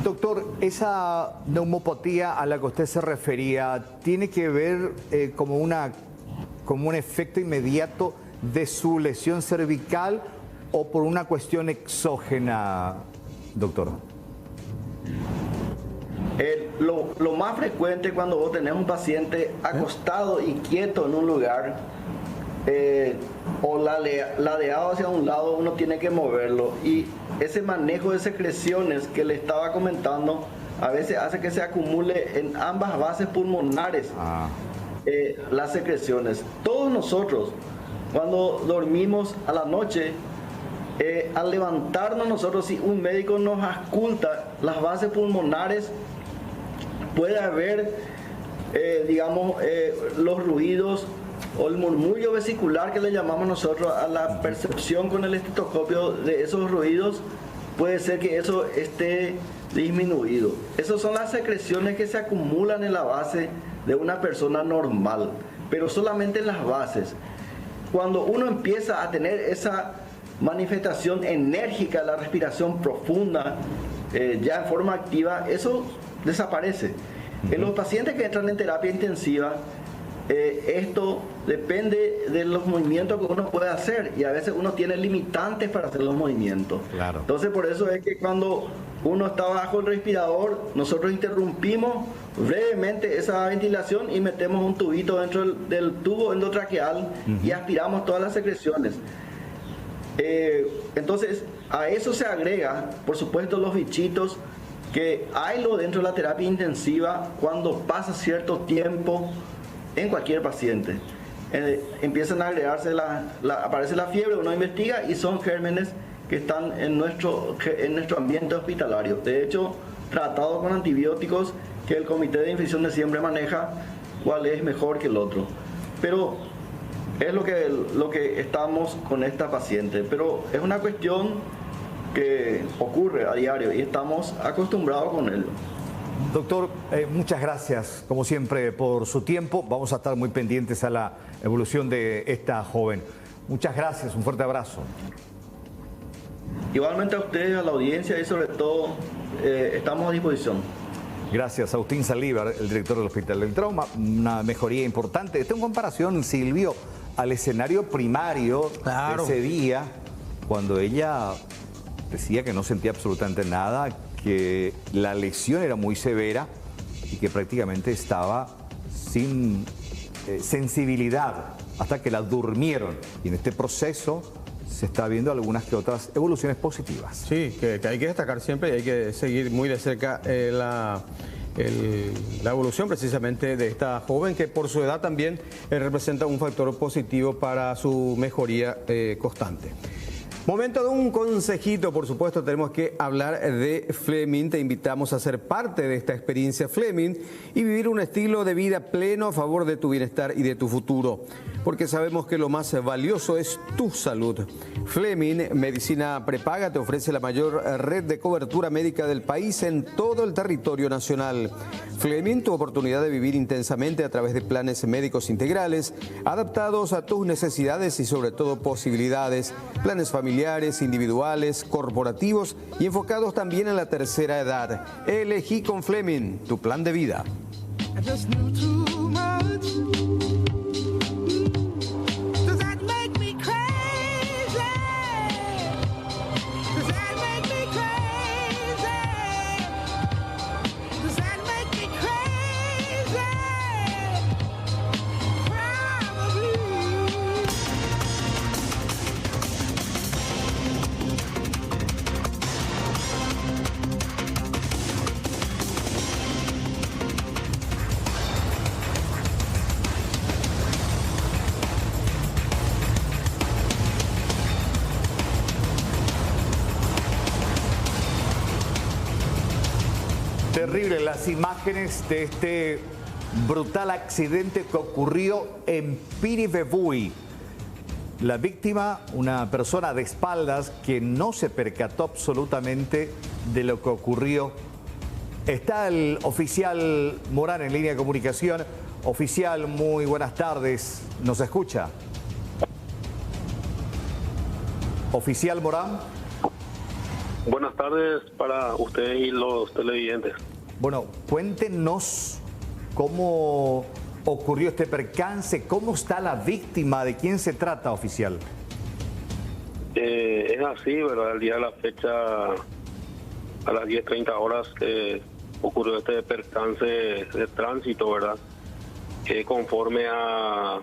Doctor, esa neumopatía a la que usted se refería, ¿tiene que ver como un efecto inmediato de su lesión cervical o por una cuestión exógena, doctor? Lo más frecuente cuando vos tenés un paciente acostado y quieto en un lugar o ladeado hacia un lado, uno tiene que moverlo, y ese manejo de secreciones que le estaba comentando a veces hace que se acumule en ambas bases pulmonares. Las secreciones. Todos nosotros, cuando dormimos a la noche, al levantarnos nosotros, si un médico nos ausculta las bases pulmonares, puede haber, digamos, los ruidos o el murmullo vesicular que le llamamos nosotros a la percepción con el estetoscopio de esos ruidos, puede ser que eso esté disminuido. Esas son las secreciones que se acumulan en la base de una persona normal, pero solamente en las bases. Cuando uno empieza a tener esa manifestación enérgica de la respiración profunda, ya en forma activa, eso desaparece. En los pacientes que entran en terapia intensiva, esto depende de los movimientos que uno puede hacer, y a veces uno tiene limitantes para hacer los movimientos. Claro. Entonces por eso es que cuando uno está bajo el respirador, nosotros interrumpimos brevemente esa ventilación y metemos un tubito dentro del tubo endotraqueal y aspiramos todas las secreciones. Entonces a eso se agrega, por supuesto, los bichitos que hay dentro de la terapia intensiva cuando pasa cierto tiempo en cualquier paciente. Empiezan a agregarse, aparece la fiebre, uno investiga y son gérmenes que están en nuestro ambiente hospitalario. De hecho, tratado con antibióticos que el Comité de Infección de Siempre maneja, cuál es mejor que el otro. Pero es lo que estamos con esta paciente. Pero es una cuestión que ocurre a diario y estamos acostumbrados con ello. Doctor, muchas gracias, como siempre, por su tiempo. Vamos a estar muy pendientes a la evolución de esta joven. Muchas gracias, un fuerte abrazo. Igualmente a ustedes, a la audiencia y sobre todo, estamos a disposición. Gracias, Agustín Saldívar, el director del Hospital del Trauma. Una mejoría importante. Esto en comparación, Silvio, al escenario primario de ese día, cuando ella decía que no sentía absolutamente nada, que la lesión era muy severa y que prácticamente estaba sin sensibilidad hasta que la durmieron. Y en este proceso se está viendo algunas que otras evoluciones positivas. Sí, que hay que destacar siempre y hay que seguir muy de cerca la evolución precisamente de esta joven, que por su edad también representa un factor positivo para su mejoría constante. Momento de un consejito, por supuesto, tenemos que hablar de Fleming. Te invitamos a ser parte de esta experiencia Fleming y vivir un estilo de vida pleno a favor de tu bienestar y de tu futuro, porque sabemos que lo más valioso es tu salud. Fleming Medicina Prepaga te ofrece la mayor red de cobertura médica del país en todo el territorio nacional. Fleming, tu oportunidad de vivir intensamente a través de planes médicos integrales, adaptados a tus necesidades y sobre todo posibilidades, planes familiares, individuales, corporativos y enfocados también en la tercera edad. Elegí con Fleming tu plan de vida. Terrible las imágenes de este brutal accidente que ocurrió en Piribebuy. La víctima, una persona de espaldas que no se percató absolutamente de lo que ocurrió. Está el oficial Morán en línea de comunicación. Oficial, muy buenas tardes. ¿Nos escucha? Oficial Morán. Buenas tardes para usted y los televidentes. Bueno, cuéntenos cómo ocurrió este percance, cómo está la víctima, de quién se trata, oficial. Es así, ¿verdad? El día de la fecha, a las 10:30 horas, ocurrió este percance de tránsito, ¿verdad? Conforme a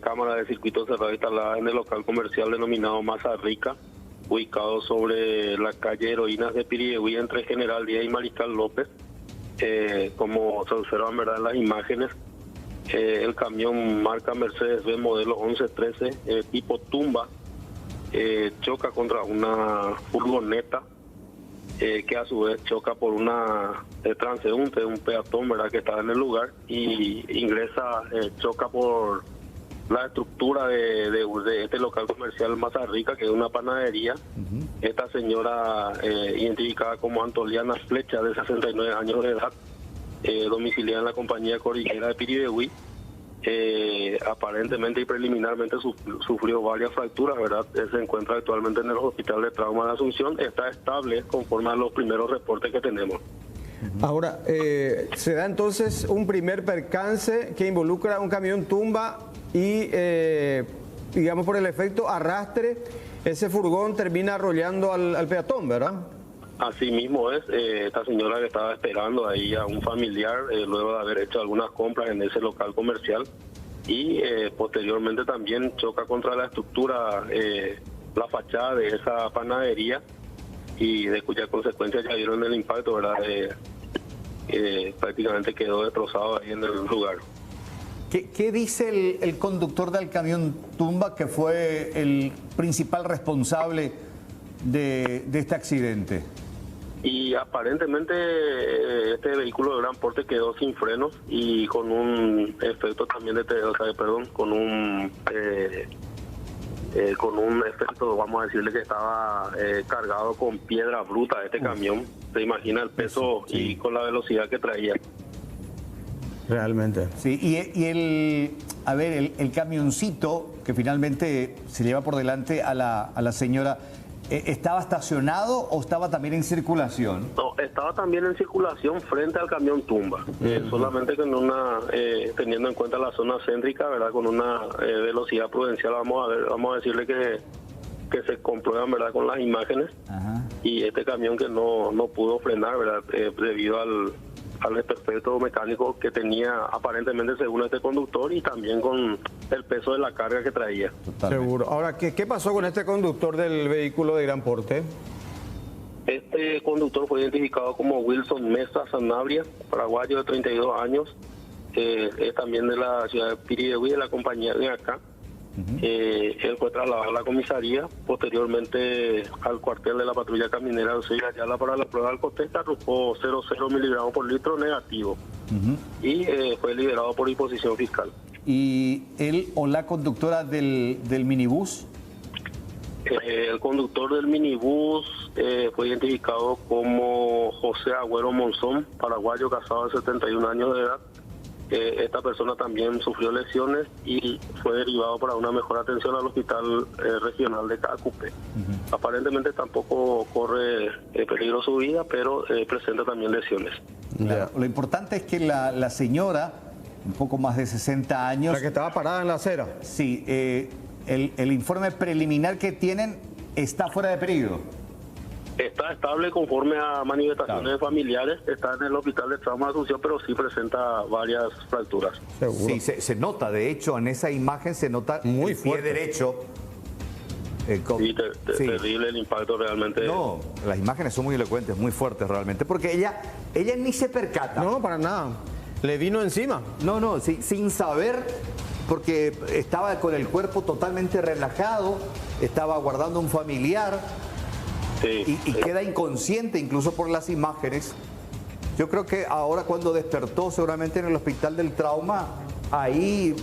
cámara de circuito cerrado instalada en el local comercial denominado Maza Rica, ubicado sobre la calle Heroínas de Piribebuy entre General Díaz y Mariscal López. Como se observan, ¿verdad?, en las imágenes, el camión marca Mercedes-Benz modelo 1113 tipo tumba choca contra una furgoneta que a su vez choca por una transeúnte, un peatón, ¿verdad?, que estaba en el lugar, y ingresa, choca por la estructura de este local comercial Masa Rica, que es una panadería. Esta señora, identificada como Antoliana Flecha, de 69 años de edad, domiciliada en la compañía cordillera de Piribehuí, aparentemente y preliminarmente sufrió varias fracturas, ¿verdad? Se encuentra actualmente en el Hospital de Trauma de Asunción. Está estable conforme a los primeros reportes que tenemos. Ahora, se da entonces un primer percance que involucra un camión tumba y, digamos, por el efecto arrastre, ese furgón termina arrollando al peatón, ¿verdad? Así mismo es. Esta señora que estaba esperando ahí a un familiar luego de haber hecho algunas compras en ese local comercial y posteriormente también choca contra la estructura, la fachada de esa panadería, y de cuya consecuencia ya vieron el impacto, ¿verdad? Prácticamente quedó destrozado ahí en el lugar. ¿Qué dice el conductor del camión tumba, que fue el principal responsable de este accidente? Y aparentemente este vehículo de gran porte quedó sin frenos y con un efecto también con un efecto, vamos a decirle, que estaba cargado con piedra bruta este camión. Se imagina el peso y con la velocidad que traía. Realmente. Sí, y el camioncito que finalmente se lleva por delante a la señora, ¿estaba estacionado o estaba también en circulación? No, estaba también en circulación frente al camión tumba, solamente con teniendo en cuenta la zona céntrica, ¿verdad? Con una velocidad prudencial, vamos a decirle que se comprueban, ¿verdad? Con las imágenes. Ajá. Y este camión que no pudo frenar, ¿verdad? Debido al desperfecto mecánico que tenía aparentemente, según este conductor, y también con el peso de la carga que traía. Totalmente. Seguro. Ahora, ¿qué pasó con este conductor del vehículo de gran porte? Este conductor fue identificado como Wilson Mesa Sanabria, paraguayo de 32 años, es también de la ciudad de Piribehuí, de la compañía de acá. Él fue trasladado a la comisaría, posteriormente al cuartel de la patrulla caminera de Ciudad Ayala para la prueba de alcohol, arrojó 0,0 miligramos por litro negativo y fue liberado por disposición fiscal. ¿Y él o la conductora del minibús? El conductor del minibús fue identificado como José Agüero Monzón, paraguayo, casado de 71 años de edad. Esta persona también sufrió lesiones y fue derivado para una mejor atención al hospital regional de Cacupe. Aparentemente tampoco corre peligro su vida, pero presenta también lesiones. Claro. Lo importante es que la señora, un poco más de 60 años... La que estaba parada en la acera. Sí, el informe preliminar que tienen está fuera de peligro. Está estable conforme a manifestaciones familiares, está en el Hospital de Trauma de Asunción, pero sí presenta varias fracturas. ¿Seguro? Sí, se nota, de hecho, en esa imagen se nota muy fuerte. Pie derecho. Sí, terrible el impacto realmente. No, las imágenes son muy elocuentes, muy fuertes realmente, porque ella ni se percata. No, para nada. Le vino encima. No, sin saber, porque estaba con el cuerpo totalmente relajado, estaba guardando un familiar. Sí, y queda inconsciente incluso por las imágenes. Yo creo que ahora, cuando despertó seguramente en el hospital del trauma, ahí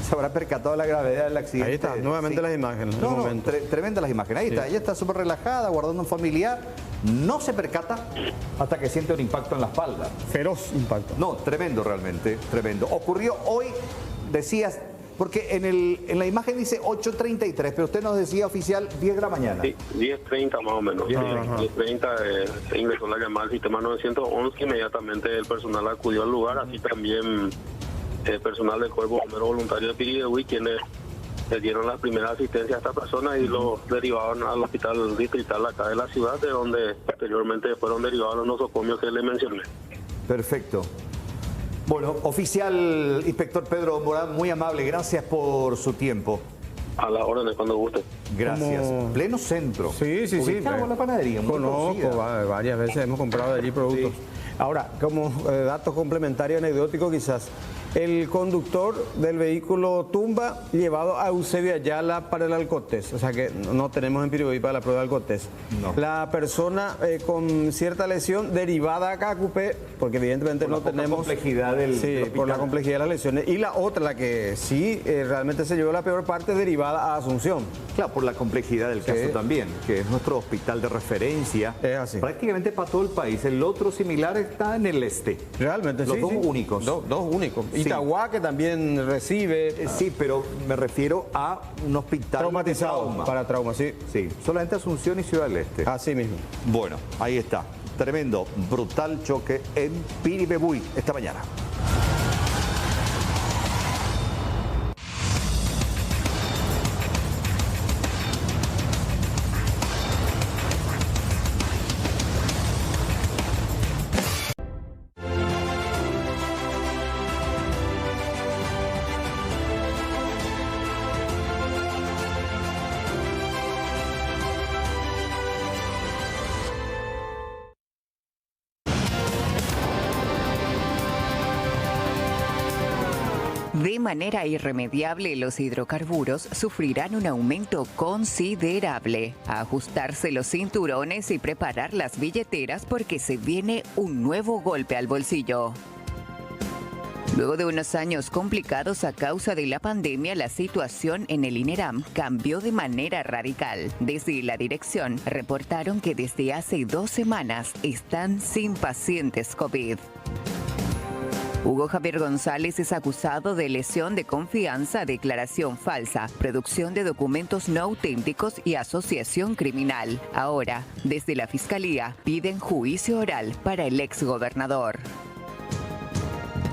se habrá percatado de la gravedad del accidente. Ahí está, nuevamente las imágenes. Tremendas las imágenes. Ahí está, ella está súper relajada, guardando un familiar. No se percata hasta que siente un impacto en la espalda. Feroz impacto. No, tremendo realmente, tremendo. Ocurrió hoy, decías... Porque en la imagen dice 8:33, pero usted nos decía, oficial, 10 de la mañana. Sí, 10:30 más o menos. 10:30 se ingresó la llamada al sistema 911, inmediatamente el personal acudió al lugar, así también el personal del Cuerpo Bombero Voluntario de Piribehuí, quienes le dieron la primera asistencia a esta persona y lo derivaron al hospital distrital acá de la ciudad, de donde posteriormente fueron derivados los nosocomios que le mencioné. Perfecto. Bueno, oficial inspector Pedro Morán, muy amable, gracias por su tiempo. A la orden, cuando guste. Gracias. Pleno centro. Sí. Ubicado en la panadería. Conozco, varias veces hemos comprado de allí productos. Sí. Ahora, como dato complementario anecdótico quizás, el conductor del vehículo tumba llevado a Eusebio Ayala para el alcotés, o sea que no tenemos en Piribeí para la prueba del alcotés. No. La persona con cierta lesión derivada a Cacupé, porque evidentemente no tenemos... Complejidad del por la complejidad de las lesiones. Y la otra, la que sí realmente se llevó la peor parte, derivada a Asunción. Claro, por la complejidad del caso también, que es nuestro hospital de referencia. Es así. Prácticamente para todo el país. El otro similar está en el este. Realmente, Los dos únicos. Dos únicos. Itagua, que también recibe. Sí, pero me refiero a un hospital traumatizado para trauma, sí. Sí, solamente Asunción y Ciudad del Este. Así mismo. Bueno, ahí está. Tremendo, brutal choque en Piribebuy esta mañana. De manera irremediable, los hidrocarburos sufrirán un aumento considerable. A ajustarse los cinturones y preparar las billeteras porque se viene un nuevo golpe al bolsillo. Luego de unos años complicados a causa de la pandemia, la situación en el INERAM cambió de manera radical. Desde la dirección reportaron que desde hace 2 semanas están sin pacientes COVID. Hugo Javier González es acusado de lesión de confianza, declaración falsa, producción de documentos no auténticos y asociación criminal. Ahora, desde la Fiscalía, piden juicio oral para el exgobernador.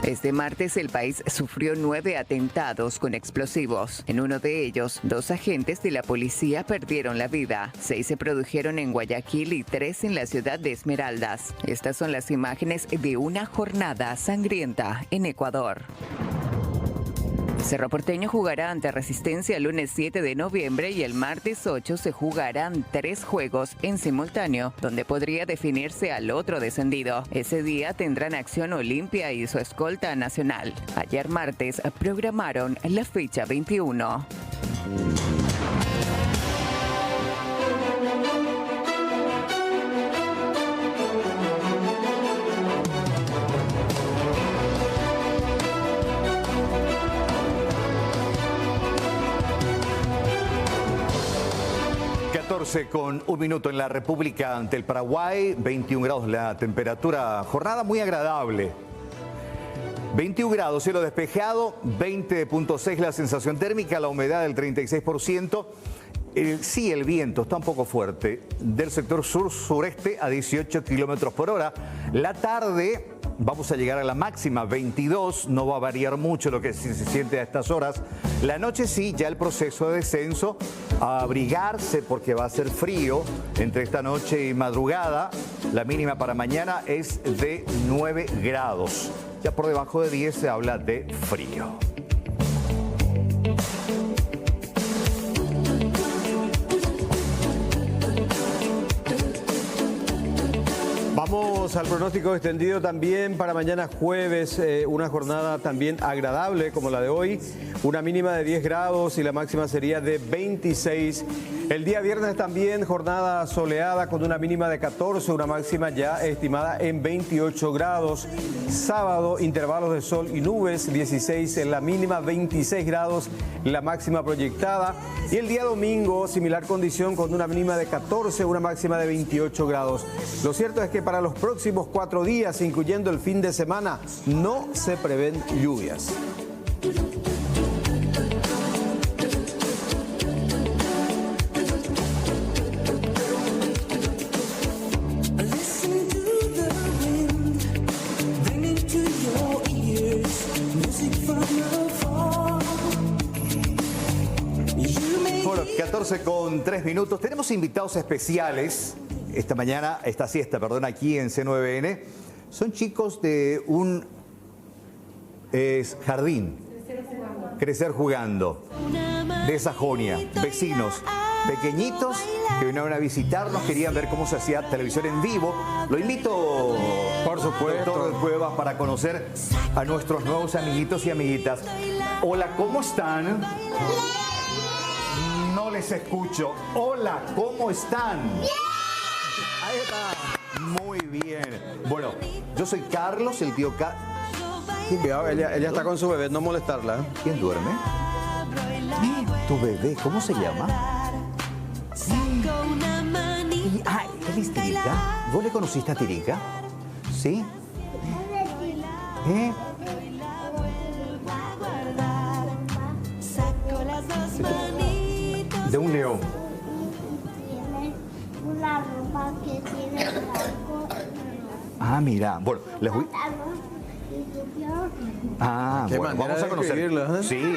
Este martes el país sufrió 9 atentados con explosivos. En uno de ellos, 2 agentes de la policía perdieron la vida. 6 se produjeron en Guayaquil y 3 en la ciudad de Esmeraldas. Estas son las imágenes de una jornada sangrienta en Ecuador. Cerro Porteño jugará ante Resistencia el lunes 7 de noviembre y el martes 8 se jugarán 3 juegos en simultáneo, donde podría definirse al otro descendido. Ese día tendrán acción Olimpia y su escolta nacional. Ayer martes programaron la fecha 21. Con 1 minuto en la República ante el Paraguay, 21 grados la temperatura, jornada muy agradable. 21 grados, cielo despejado, 20.6 la sensación térmica, la humedad del 36%. Sí, el viento está un poco fuerte, del sector sur-sureste a 18 kilómetros por hora. La tarde vamos a llegar a la máxima, 22, no va a variar mucho lo que se siente a estas horas. La noche sí, ya el proceso de descenso, a abrigarse porque va a ser frío entre esta noche y madrugada. La mínima para mañana es de 9 grados. Ya por debajo de 10 se habla de frío. Vamos al pronóstico extendido también para mañana jueves, una jornada también agradable como la de hoy, una mínima de 10 grados y la máxima sería de 26. El día viernes también jornada soleada con una mínima de 14, una máxima ya estimada en 28 grados. Sábado, intervalos de sol y nubes, 16 en la mínima, 26 grados la máxima proyectada. Y el día domingo, similar condición con una mínima de 14, una máxima de 28 grados. Lo cierto es que para los próximos 4 días, incluyendo el fin de semana, no se prevén lluvias. Bueno, 14 con 3 minutos. Tenemos invitados especiales esta mañana, esta siesta, perdón, aquí en C9N. Son chicos de un jardín, Crecer Jugando, de Sajonia, vecinos pequeñitos que vinieron a visitarnos, querían ver cómo se hacía televisión en vivo. Lo invito Por supuesto. Doctor Cuevas, para conocer a nuestros nuevos amiguitos y amiguitas. Hola, ¿cómo están? No les escucho. Hola, ¿cómo están? Ahí está. Muy bien. Bueno, yo soy Carlos, el tío Carlos. Cuidado, ella está con su bebé, no molestarla. ¿Quién duerme? Tu bebé, ¿cómo se llama? ¿Él es Tirica? ¿Vos le conociste a Tirica? ¿Sí? De un león. Una ropa que tiene algo. Mira, bueno, les voy... Qué bueno, vamos a conocerlo. Sí.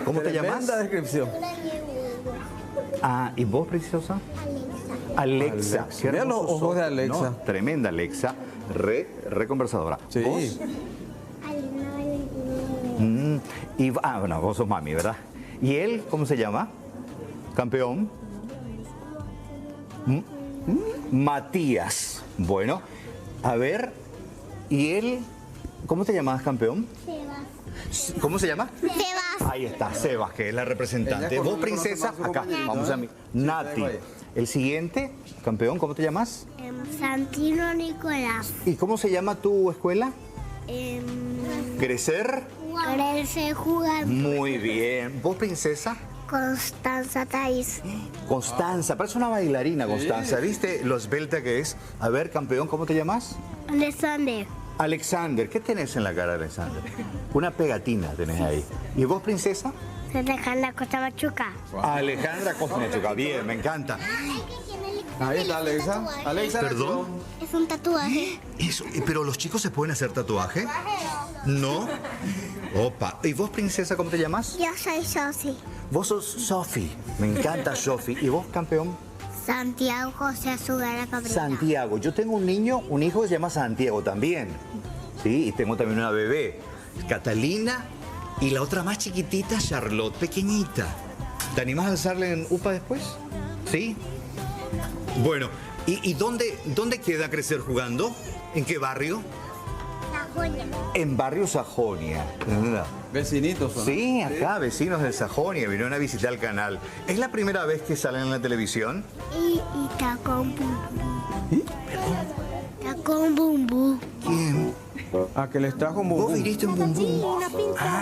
¿Cómo te llamas? Tremenda descripción. ¿Y vos, preciosa? Alexa. Qué Vean los ojos de Alexa. No, tremenda Alexa. Re conversadora. Sí. ¿Vos? Bueno, vos sos mami, ¿verdad? ¿Y él, cómo se llama? Campeón. Matías. Bueno, a ver. ¿Y él, cómo te llamas, campeón? Sebas. ¿Cómo se llama? Sebas. Ahí está, Sebas, que es la representante. Vos, princesa, acá. Vamos a mí. Nati. El siguiente, campeón, ¿cómo te llamas? Santino Nicolás. ¿Y cómo se llama tu escuela? ¿Crecer? Crecer jugando. Muy bien. ¿Vos, princesa? Constanza Thais. Constanza, parece una bailarina, Constanza. ¿Viste lo esbelta que es? A ver, campeón, ¿cómo te llamas? Alexander. Alexander, ¿qué tenés en la cara, Alexander? Una pegatina tenés ahí. ¿Y vos, princesa? Alejandra Costa Machuca. Alejandra Costa Machuca, bien, me encanta. Ahí está Alexa. Alexa, ¿perdón? Es un tatuaje. Eso, ¿pero los chicos se pueden hacer tatuaje? ¿No? Opa. ¿Y vos, princesa, cómo te llamas? Yo soy Sofi. Vos sos Sofi. Me encanta Sofi. ¿Y vos, campeón? Santiago José Azugara Cabrera. Santiago. Yo tengo un hijo que se llama Santiago también. Sí, y tengo también una bebé, Catalina, y la otra más chiquitita, Charlotte, pequeñita. ¿Te animás a alzarle en UPA después? ¿Sí? Bueno, ¿y dónde queda Crecer jugando? ¿En qué barrio? Sajonia. En barrio Sajonia. Vecinitos son. Sí, acá, vecinos de Sajonia, vinieron a visitar el canal. ¿Es la primera vez que salen en la televisión? Y está con Bumbu. Está con Bumbu. ¿Quién? ¿A que les trajo un bumbum? ¿Vos viniste un bumbum?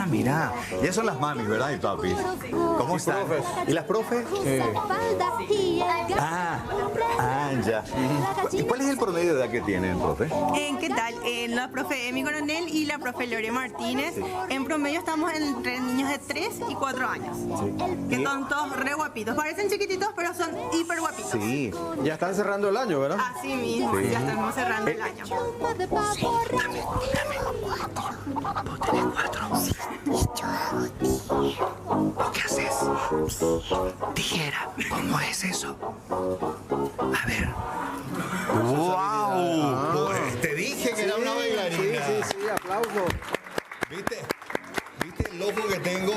Mirá. Ya son las mamis, ¿verdad? Y papis. ¿Cómo están? ¿Y las profes? Ya. ¿Y cuál es el promedio de edad que tienen, profe? ¿Qué tal? La profe Emi Coronel y la profe Lore Martínez. En promedio estamos entre niños de 3 y 4 años. Que son todos re guapitos. Parecen chiquititos, pero son hiper guapitos. Sí. Ya están cerrando el año, ¿verdad? Así mismo, ya estamos cerrando el año. ¿Vos tenés 4? ¿Vos qué haces? Tijera, ¿cómo es eso? A ver. ¡Wow! Te dije que era una bailarina. Sí, aplauso. ¿Viste el ojo que tengo?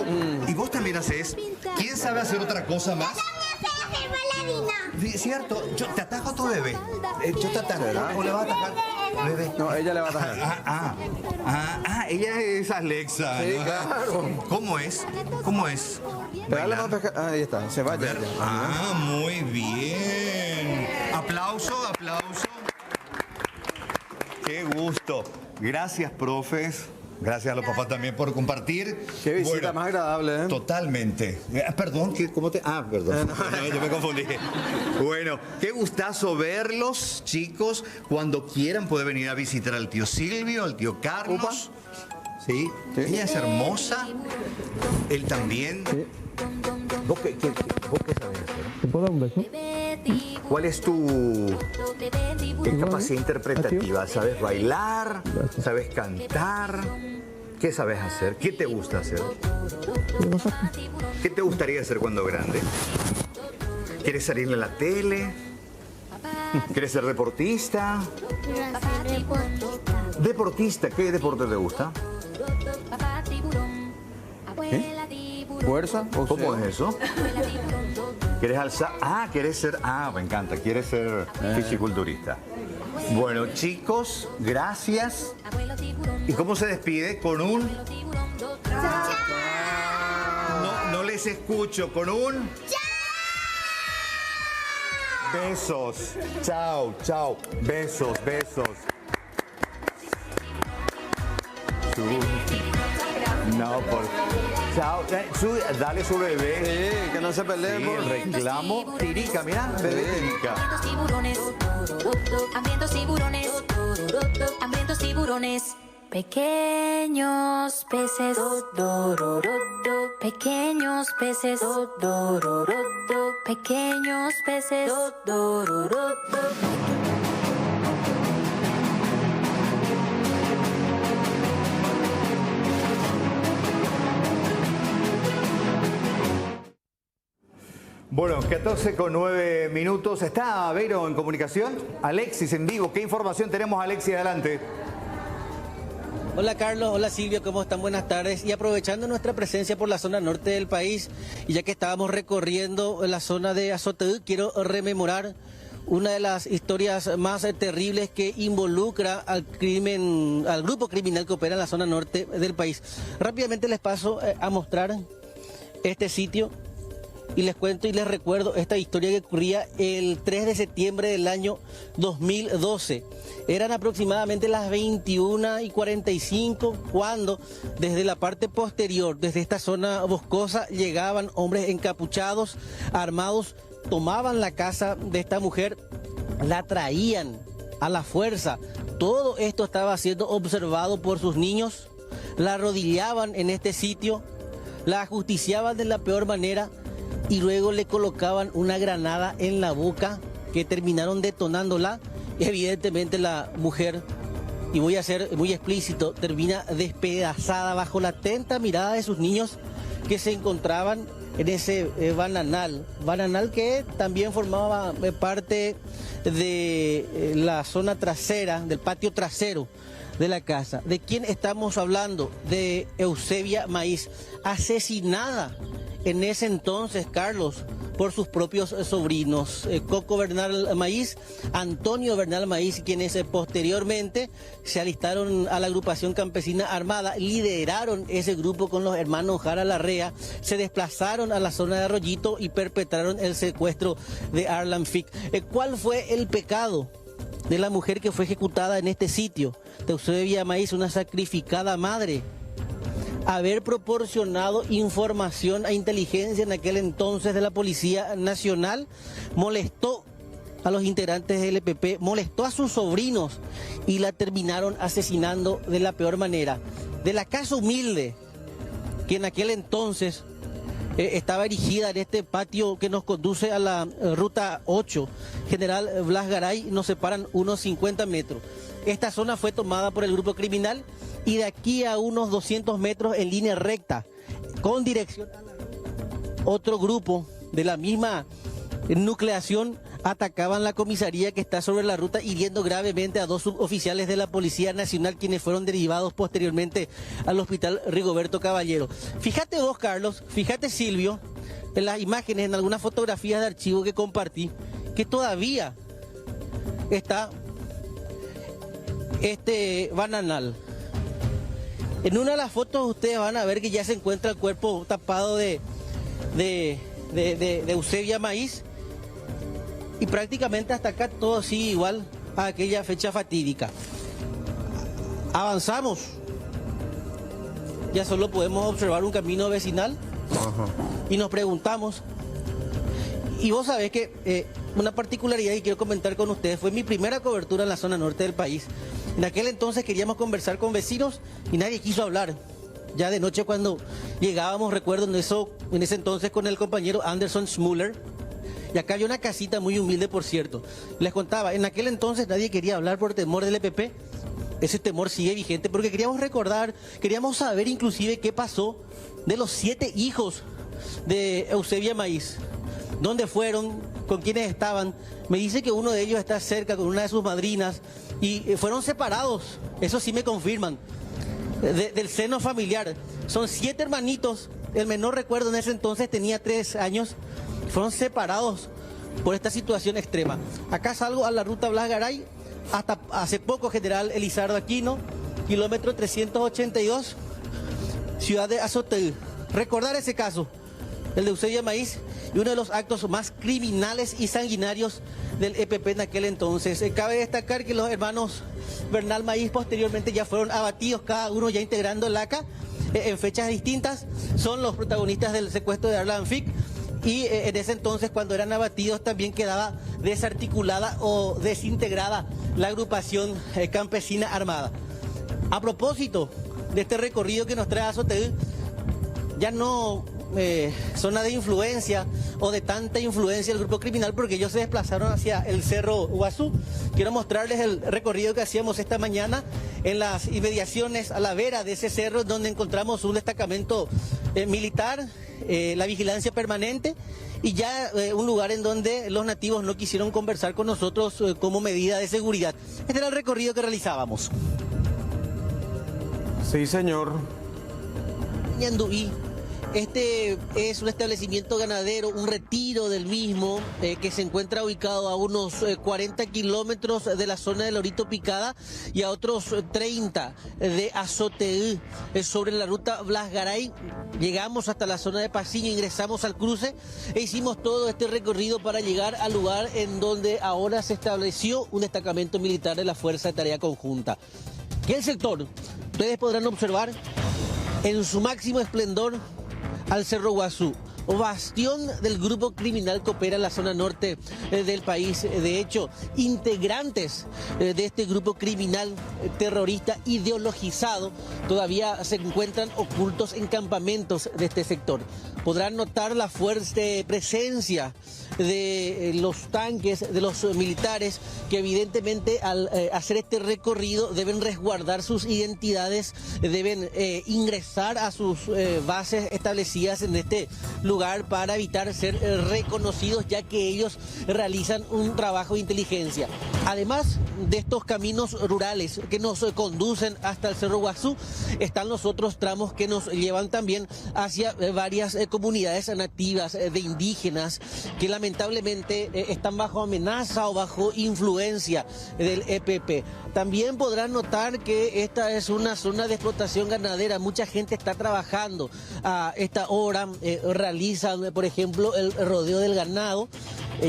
Y vos también haces. ¿Quién sabe hacer otra cosa más? ¿Cierto? ¿Te atajo a tu bebé? Yo te atajo. ¿O le vas a atajar? Bebé. No, ella le va a atajar. Ella es Alexa. Sí, claro. ¿Cómo es? ¿Cómo es? Ahí está, se vaya. Muy bien. Aplauso. Qué gusto. Gracias, profes. Gracias a los papás también por compartir. Qué visita más agradable, ¿eh? Totalmente. Perdón, ¿cómo te...? Perdón. Yo me confundí. Bueno, qué gustazo verlos, chicos. Cuando quieran pueden venir a visitar al tío Silvio, al tío Carlos. Sí. Ella es hermosa. Él también. Sí. ¿Vos qué sabés hacer? ¿Te puedo dar un beso? ¿Cuál es tu capacidad interpretativa? ¿Sabes bailar? ¿Sabes cantar? ¿Qué sabes hacer? ¿Qué te gusta hacer? ¿Qué te gustaría hacer cuando grande? ¿Quieres salir en la tele? ¿Quieres ser deportista? Quiero ser deportista. ¿Deportista? ¿Qué deporte te gusta? ¿Fuerza? ¿Cómo es eso? ¿Quieres alzar? ¿Quieres ser? Me encanta. ¿Quieres ser fisiculturista? Bueno, chicos, gracias. ¿Y cómo se despide? Con un... No les escucho. ¿Con un...? Besos. Chao, chao. Besos, besos. No, por... Chao. Dale su bebé. Sí, que no se pelee. Sí, el reclamo. Tirica, mira, bebé Tirica. Hambrientos tiburones, hambrientos tiburones. Pequeños peces, pequeños peces, pequeños peces. Bueno, 14:09. ¿Está Vero en comunicación? Alexis en vivo. ¿Qué información tenemos, Alexis? Adelante. Hola Carlos, hola Silvio, ¿cómo están? Buenas tardes. Y aprovechando nuestra presencia por la zona norte del país, y ya que estábamos recorriendo la zona de Azoteú, quiero rememorar una de las historias más terribles que involucra al grupo criminal que opera en la zona norte del país. Rápidamente les paso a mostrar este sitio y les cuento y les recuerdo esta historia que ocurría el 3 de septiembre del año 2012. Eran aproximadamente las 21:45 cuando desde la parte posterior, desde esta zona boscosa, llegaban hombres encapuchados, armados, tomaban la casa de esta mujer, la traían a la fuerza. Todo esto estaba siendo observado por sus niños, la arrodillaban en este sitio, la ajusticiaban de la peor manera y luego le colocaban una granada en la boca que terminaron detonándola. Evidentemente la mujer, y voy a ser muy explícito, termina despedazada bajo la atenta mirada de sus niños que se encontraban en ese bananal que también formaba parte de la zona trasera, del patio trasero de la casa. ¿De quién estamos hablando? De Eusebia Maíz, asesinada en ese entonces, Carlos, por sus propios sobrinos, Coco Bernal Maíz, Antonio Bernal Maíz, quienes posteriormente se alistaron a la agrupación campesina armada, lideraron ese grupo con los hermanos Jara Larrea, se desplazaron a la zona de Arroyito y perpetraron el secuestro de Arlan Fick. ¿Cuál fue el pecado de la mujer que fue ejecutada en este sitio? De Eusebia Maíz, una sacrificada madre. Haber proporcionado información a inteligencia en aquel entonces de la Policía Nacional, molestó a los integrantes del EPP, molestó a sus sobrinos y la terminaron asesinando de la peor manera. De la casa humilde que en aquel entonces estaba erigida en este patio que nos conduce a la ruta 8, General Blas Garay, nos separan unos 50 metros. Esta zona fue tomada por el grupo criminal y de aquí a unos 200 metros en línea recta, con dirección a la ruta, otro grupo de la misma nucleación atacaban la comisaría que está sobre la ruta, hiriendo gravemente a 2 suboficiales de la Policía Nacional, quienes fueron derivados posteriormente al Hospital Rigoberto Caballero. Fíjate vos, Carlos, fíjate Silvio, en las imágenes, en algunas fotografías de archivo que compartí, que todavía está este bananal. En una de las fotos ustedes van a ver que ya se encuentra el cuerpo tapado de Eusebia Maíz, y prácticamente hasta acá todo sigue igual a aquella fecha fatídica. Avanzamos, ya solo podemos observar un camino vecinal. Y nos preguntamos, y vos sabés que una particularidad que quiero comentar con ustedes, fue mi primera cobertura en la zona norte del país. En aquel entonces queríamos conversar con vecinos y nadie quiso hablar. Ya de noche cuando llegábamos, recuerdo en ese entonces con el compañero Anderson Schmuller, y acá había una casita muy humilde, por cierto. Les contaba, en aquel entonces nadie quería hablar por temor del EPP. Ese temor sigue vigente porque queríamos recordar, queríamos saber inclusive qué pasó de los 7 hijos de Eusebia Maíz. ¿Dónde fueron? ¿Con quiénes estaban? Me dice que uno de ellos está cerca con una de sus madrinas y fueron separados, eso sí me confirman, del seno familiar. Son 7 hermanitos, el menor, recuerdo, en ese entonces tenía 3 años, fueron separados por esta situación extrema. Acá salgo a la ruta Blas Garay, hasta hace poco General Elizardo Aquino, kilómetro 382, ciudad de Azoteú. Recordar ese caso, el de Eusebio Maíz, y uno de los actos más criminales y sanguinarios del EPP en aquel entonces. Cabe destacar que los hermanos Bernal Maíz posteriormente ya fueron abatidos, cada uno ya integrando el ACA en fechas distintas. Son los protagonistas del secuestro de Arlan Fic, y en ese entonces, cuando eran abatidos, también quedaba desarticulada o desintegrada la agrupación campesina armada. A propósito de este recorrido que nos trae Azoteú, ya no zona de influencia o de tanta influencia del grupo criminal, porque ellos se desplazaron hacia el Cerro Guazú. Quiero mostrarles el recorrido que hacíamos esta mañana en las inmediaciones a la vera de ese cerro, donde encontramos un destacamento militar, la vigilancia permanente, y ya un lugar en donde los nativos no quisieron conversar con nosotros como medida de seguridad. Este era el recorrido que realizábamos. Sí, señor. Ñanduí. Este es un establecimiento ganadero, un retiro del mismo, que se encuentra ubicado a unos 40 kilómetros de la zona de Lorito Picada y a otros 30 de Azoteú, sobre la ruta Blas Garay. Llegamos hasta la zona de Pasiño, ingresamos al cruce e hicimos todo este recorrido para llegar al lugar en donde ahora se estableció un destacamento militar de la Fuerza de Tarea Conjunta. Y el sector, ustedes podrán observar en su máximo esplendor al Cerro Guazú, bastión del grupo criminal que opera en la zona norte del país. De hecho, integrantes de este grupo criminal terrorista ideologizado todavía se encuentran ocultos en campamentos de este sector. Podrán notar la fuerte presencia de los tanques, de los militares, que evidentemente al hacer este recorrido deben resguardar sus identidades, deben ingresar a sus bases establecidas en este lugar para evitar ser reconocidos, ya que ellos realizan un trabajo de inteligencia. Además de estos caminos rurales que nos conducen hasta el Cerro Guazú, están los otros tramos que nos llevan también hacia varias comunidades nativas de indígenas que lamentablemente están bajo amenaza o bajo influencia del EPP. También podrán notar que esta es una zona de explotación ganadera. Mucha gente está trabajando a esta hora, realizan, por ejemplo, el rodeo del ganado.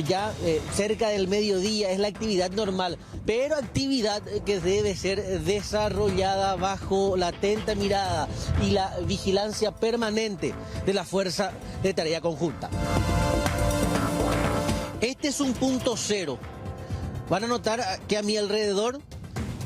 Ya cerca del mediodía es la actividad normal, pero actividad que debe ser desarrollada bajo la atenta mirada y la vigilancia permanente de la Fuerza de Tarea Conjunta. Este es un punto cero. Van a notar que a mi alrededor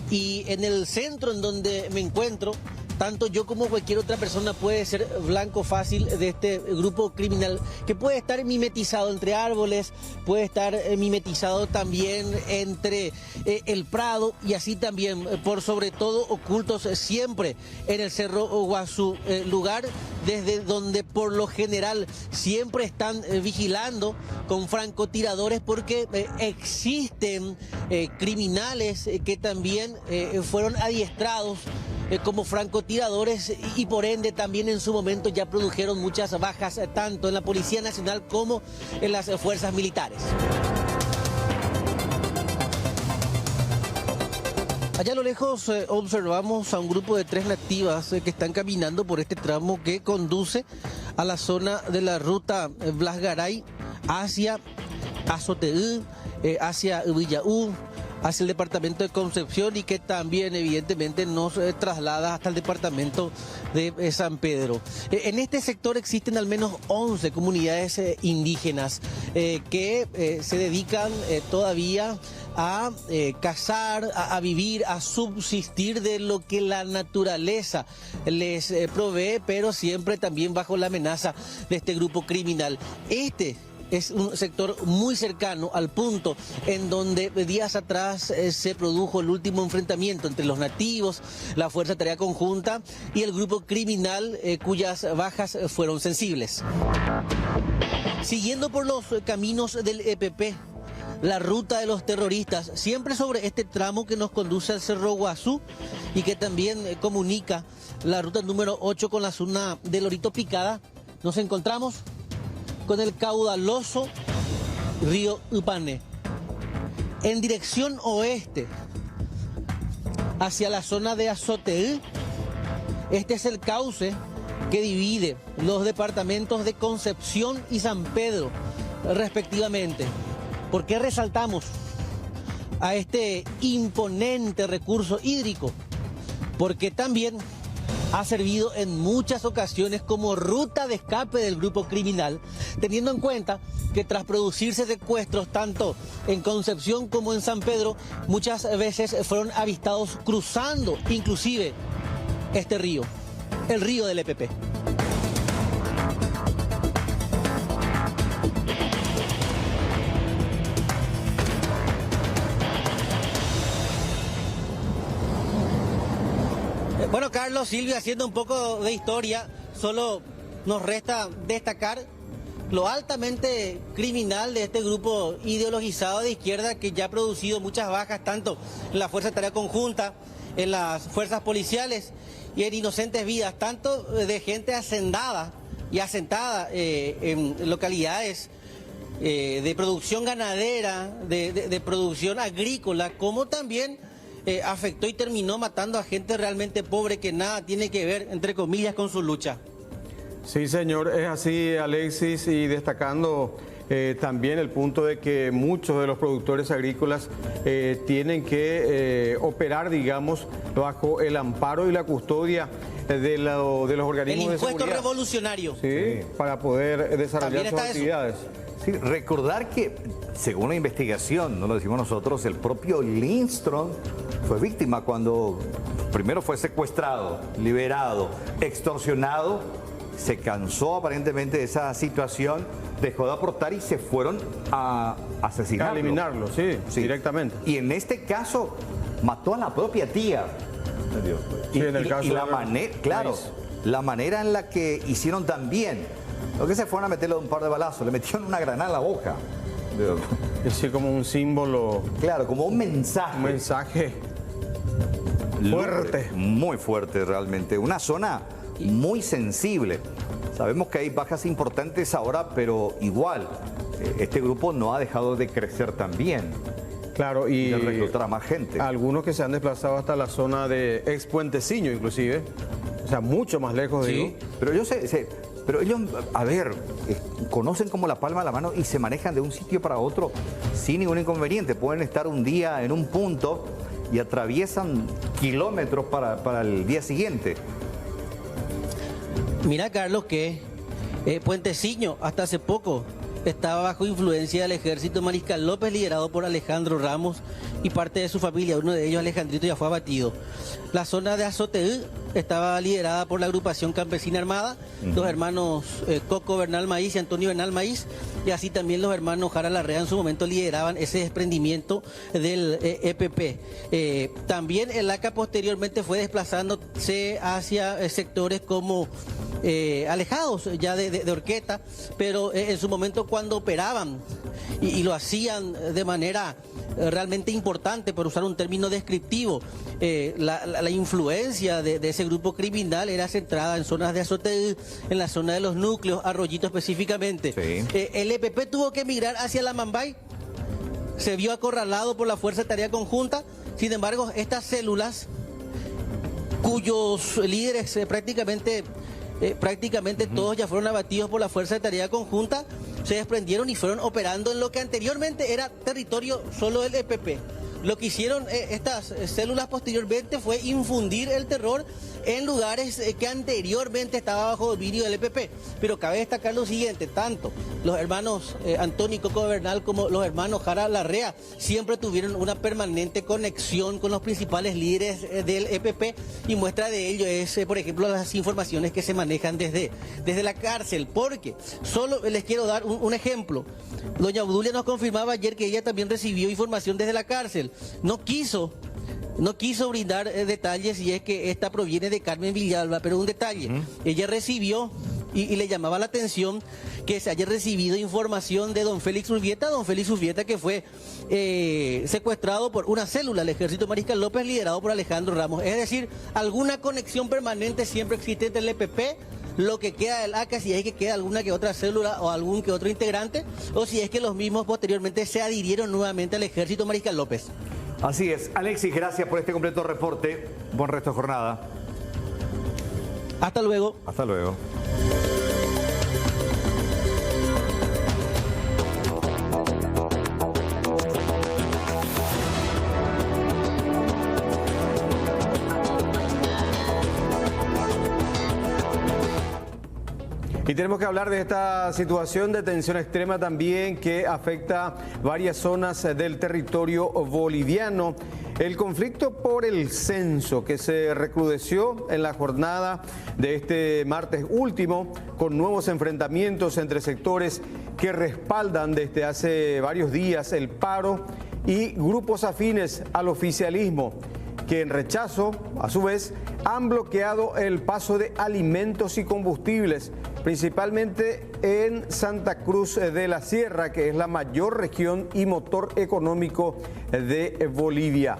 y en el centro en donde me encuentro, tanto yo como cualquier otra persona puede ser blanco fácil de este grupo criminal, que puede estar mimetizado entre árboles, puede estar mimetizado también entre el prado, y así también, por sobre todo, ocultos siempre en el Cerro Guazú, lugar desde donde por lo general siempre están vigilando con francotiradores, porque existen criminales que también fueron adiestrados como francotiradores, y por ende también en su momento ya produjeron muchas bajas tanto en la Policía Nacional como en las fuerzas militares. Allá a lo lejos observamos a un grupo de 3 nativas que están caminando por este tramo que conduce a la zona de la ruta Blas Garay hacia Azoteú, hacia Villaú, hacia el departamento de Concepción, y que también evidentemente nos traslada hasta el departamento de San Pedro. En este sector existen al menos 11 comunidades indígenas que se dedican todavía a cazar, a vivir, a subsistir de lo que la naturaleza les provee, pero siempre también bajo la amenaza de este grupo criminal. Este es un sector muy cercano al punto en donde días atrás se produjo el último enfrentamiento entre los nativos, la Fuerza de Tarea Conjunta y el grupo criminal, cuyas bajas fueron sensibles. Siguiendo por los caminos del EPP, la ruta de los terroristas, siempre sobre este tramo que nos conduce al Cerro Guazú y que también comunica la ruta número 8 con la zona de Lorito Picada, nos encontramos con el caudaloso río Upané. En dirección oeste, hacia la zona de Azoteú. Este es el cauce que divide los departamentos de Concepción y San Pedro, respectivamente. ¿Por qué resaltamos a este imponente recurso hídrico? Porque también ha servido en muchas ocasiones como ruta de escape del grupo criminal, teniendo en cuenta que tras producirse secuestros tanto en Concepción como en San Pedro, muchas veces fueron avistados cruzando inclusive este río, el río del EPP. Bueno, Carlos, Silvia, haciendo un poco de historia, solo nos resta destacar lo altamente criminal de este grupo ideologizado de izquierda que ya ha producido muchas bajas, tanto en la Fuerza de Tarea Conjunta, en las fuerzas policiales y en inocentes vidas, tanto de gente hacendada y asentada en localidades de producción ganadera, de producción agrícola, como también afectó y terminó matando a gente realmente pobre que nada tiene que ver, entre comillas, con su lucha. Sí, señor, es así, Alexis, y destacando también el punto de que muchos de los productores agrícolas tienen que operar, digamos, bajo el amparo y la custodia de los organismos de seguridad. El impuesto revolucionario. Sí, para poder desarrollar sus actividades. Sí, recordar que, según la investigación, no lo decimos nosotros, el propio Lindström fue víctima cuando primero fue secuestrado, liberado, extorsionado, se cansó aparentemente de esa situación, dejó de aportar y se fueron a asesinarlo. A eliminarlo, sí, directamente. Y en este caso mató a la propia tía. Sí, en el caso y la manera, claro, la manera en la que hicieron también. Lo que se fueron a meterle un par de balazos, le metieron una granada en la boca. Es decir, como un símbolo. Claro, como un mensaje. Un mensaje fuerte. Muy fuerte realmente. Una zona muy sensible. Sabemos que hay bajas importantes ahora, pero igual, este grupo no ha dejado de crecer también. Claro, y de reclutar a más gente. Algunos que se han desplazado hasta la zona de ex Puenteciño, inclusive. O sea, mucho más lejos, sí, digo. Pero yo sé, pero ellos, a ver, conocen como la palma de la mano y se manejan de un sitio para otro sin ningún inconveniente. Pueden estar un día en un punto y atraviesan kilómetros para el día siguiente. Mira, Carlos, que Puenteciño hasta hace poco estaba bajo influencia del ejército Mariscal López, liderado por Alejandro Ramos y parte de su familia. Uno de ellos, Alejandrito, ya fue abatido. La zona de Azoteú estaba liderada por la agrupación campesina armada, los hermanos Coco Bernal Maíz y Antonio Bernal Maíz, y así también los hermanos Jara Larrea en su momento lideraban ese desprendimiento del EPP. También el ACA posteriormente fue desplazándose hacia sectores como alejados ya de Orqueta, pero en su momento cuando operaban y lo hacían de manera realmente importante, por usar un término descriptivo, la influencia de ese grupo criminal era centrada en zonas de Azoteú, en la zona de los núcleos, Arroyito específicamente. Sí. El EPP tuvo que emigrar hacia la Mambay, se vio acorralado por la Fuerza de Tarea Conjunta. Sin embargo, estas células, cuyos líderes prácticamente todos ya fueron abatidos por la Fuerza de Tarea Conjunta, se desprendieron y fueron operando en lo que anteriormente era territorio solo del EPP. Lo que hicieron estas células posteriormente fue infundir el terror en lugares que anteriormente estaba bajo dominio del EPP. Pero cabe destacar lo siguiente, tanto los hermanos Antonio y Coco Bernal como los hermanos Jara Larrea siempre tuvieron una permanente conexión con los principales líderes del EPP, y muestra de ello es, por ejemplo, las informaciones que se manejan desde la cárcel, porque solo les quiero dar un ejemplo. Doña Obdulia nos confirmaba ayer que ella también recibió información desde la cárcel. No quiso brindar detalles, y es que esta proviene de Carmen Villalba, pero un detalle, ella recibió y le llamaba la atención que se haya recibido información de don Félix Urbieta, que fue secuestrado por una célula del ejército Mariscal López liderado por Alejandro Ramos. Es decir, alguna conexión permanente siempre existe entre el EPP, lo que queda del ACA, si es que queda alguna que otra célula o algún que otro integrante, o si es que los mismos posteriormente se adhirieron nuevamente al ejército Mariscal López. Así es. Alexis, gracias por este completo reporte. Buen resto de jornada. Hasta luego. Hasta luego. Y tenemos que hablar de esta situación de tensión extrema también que afecta varias zonas del territorio boliviano. El conflicto por el censo que se recrudeció en la jornada de este martes último, con nuevos enfrentamientos entre sectores que respaldan desde hace varios días el paro y grupos afines al oficialismo, que en rechazo, a su vez, han bloqueado el paso de alimentos y combustibles, principalmente en Santa Cruz de la Sierra, que es la mayor región y motor económico de Bolivia.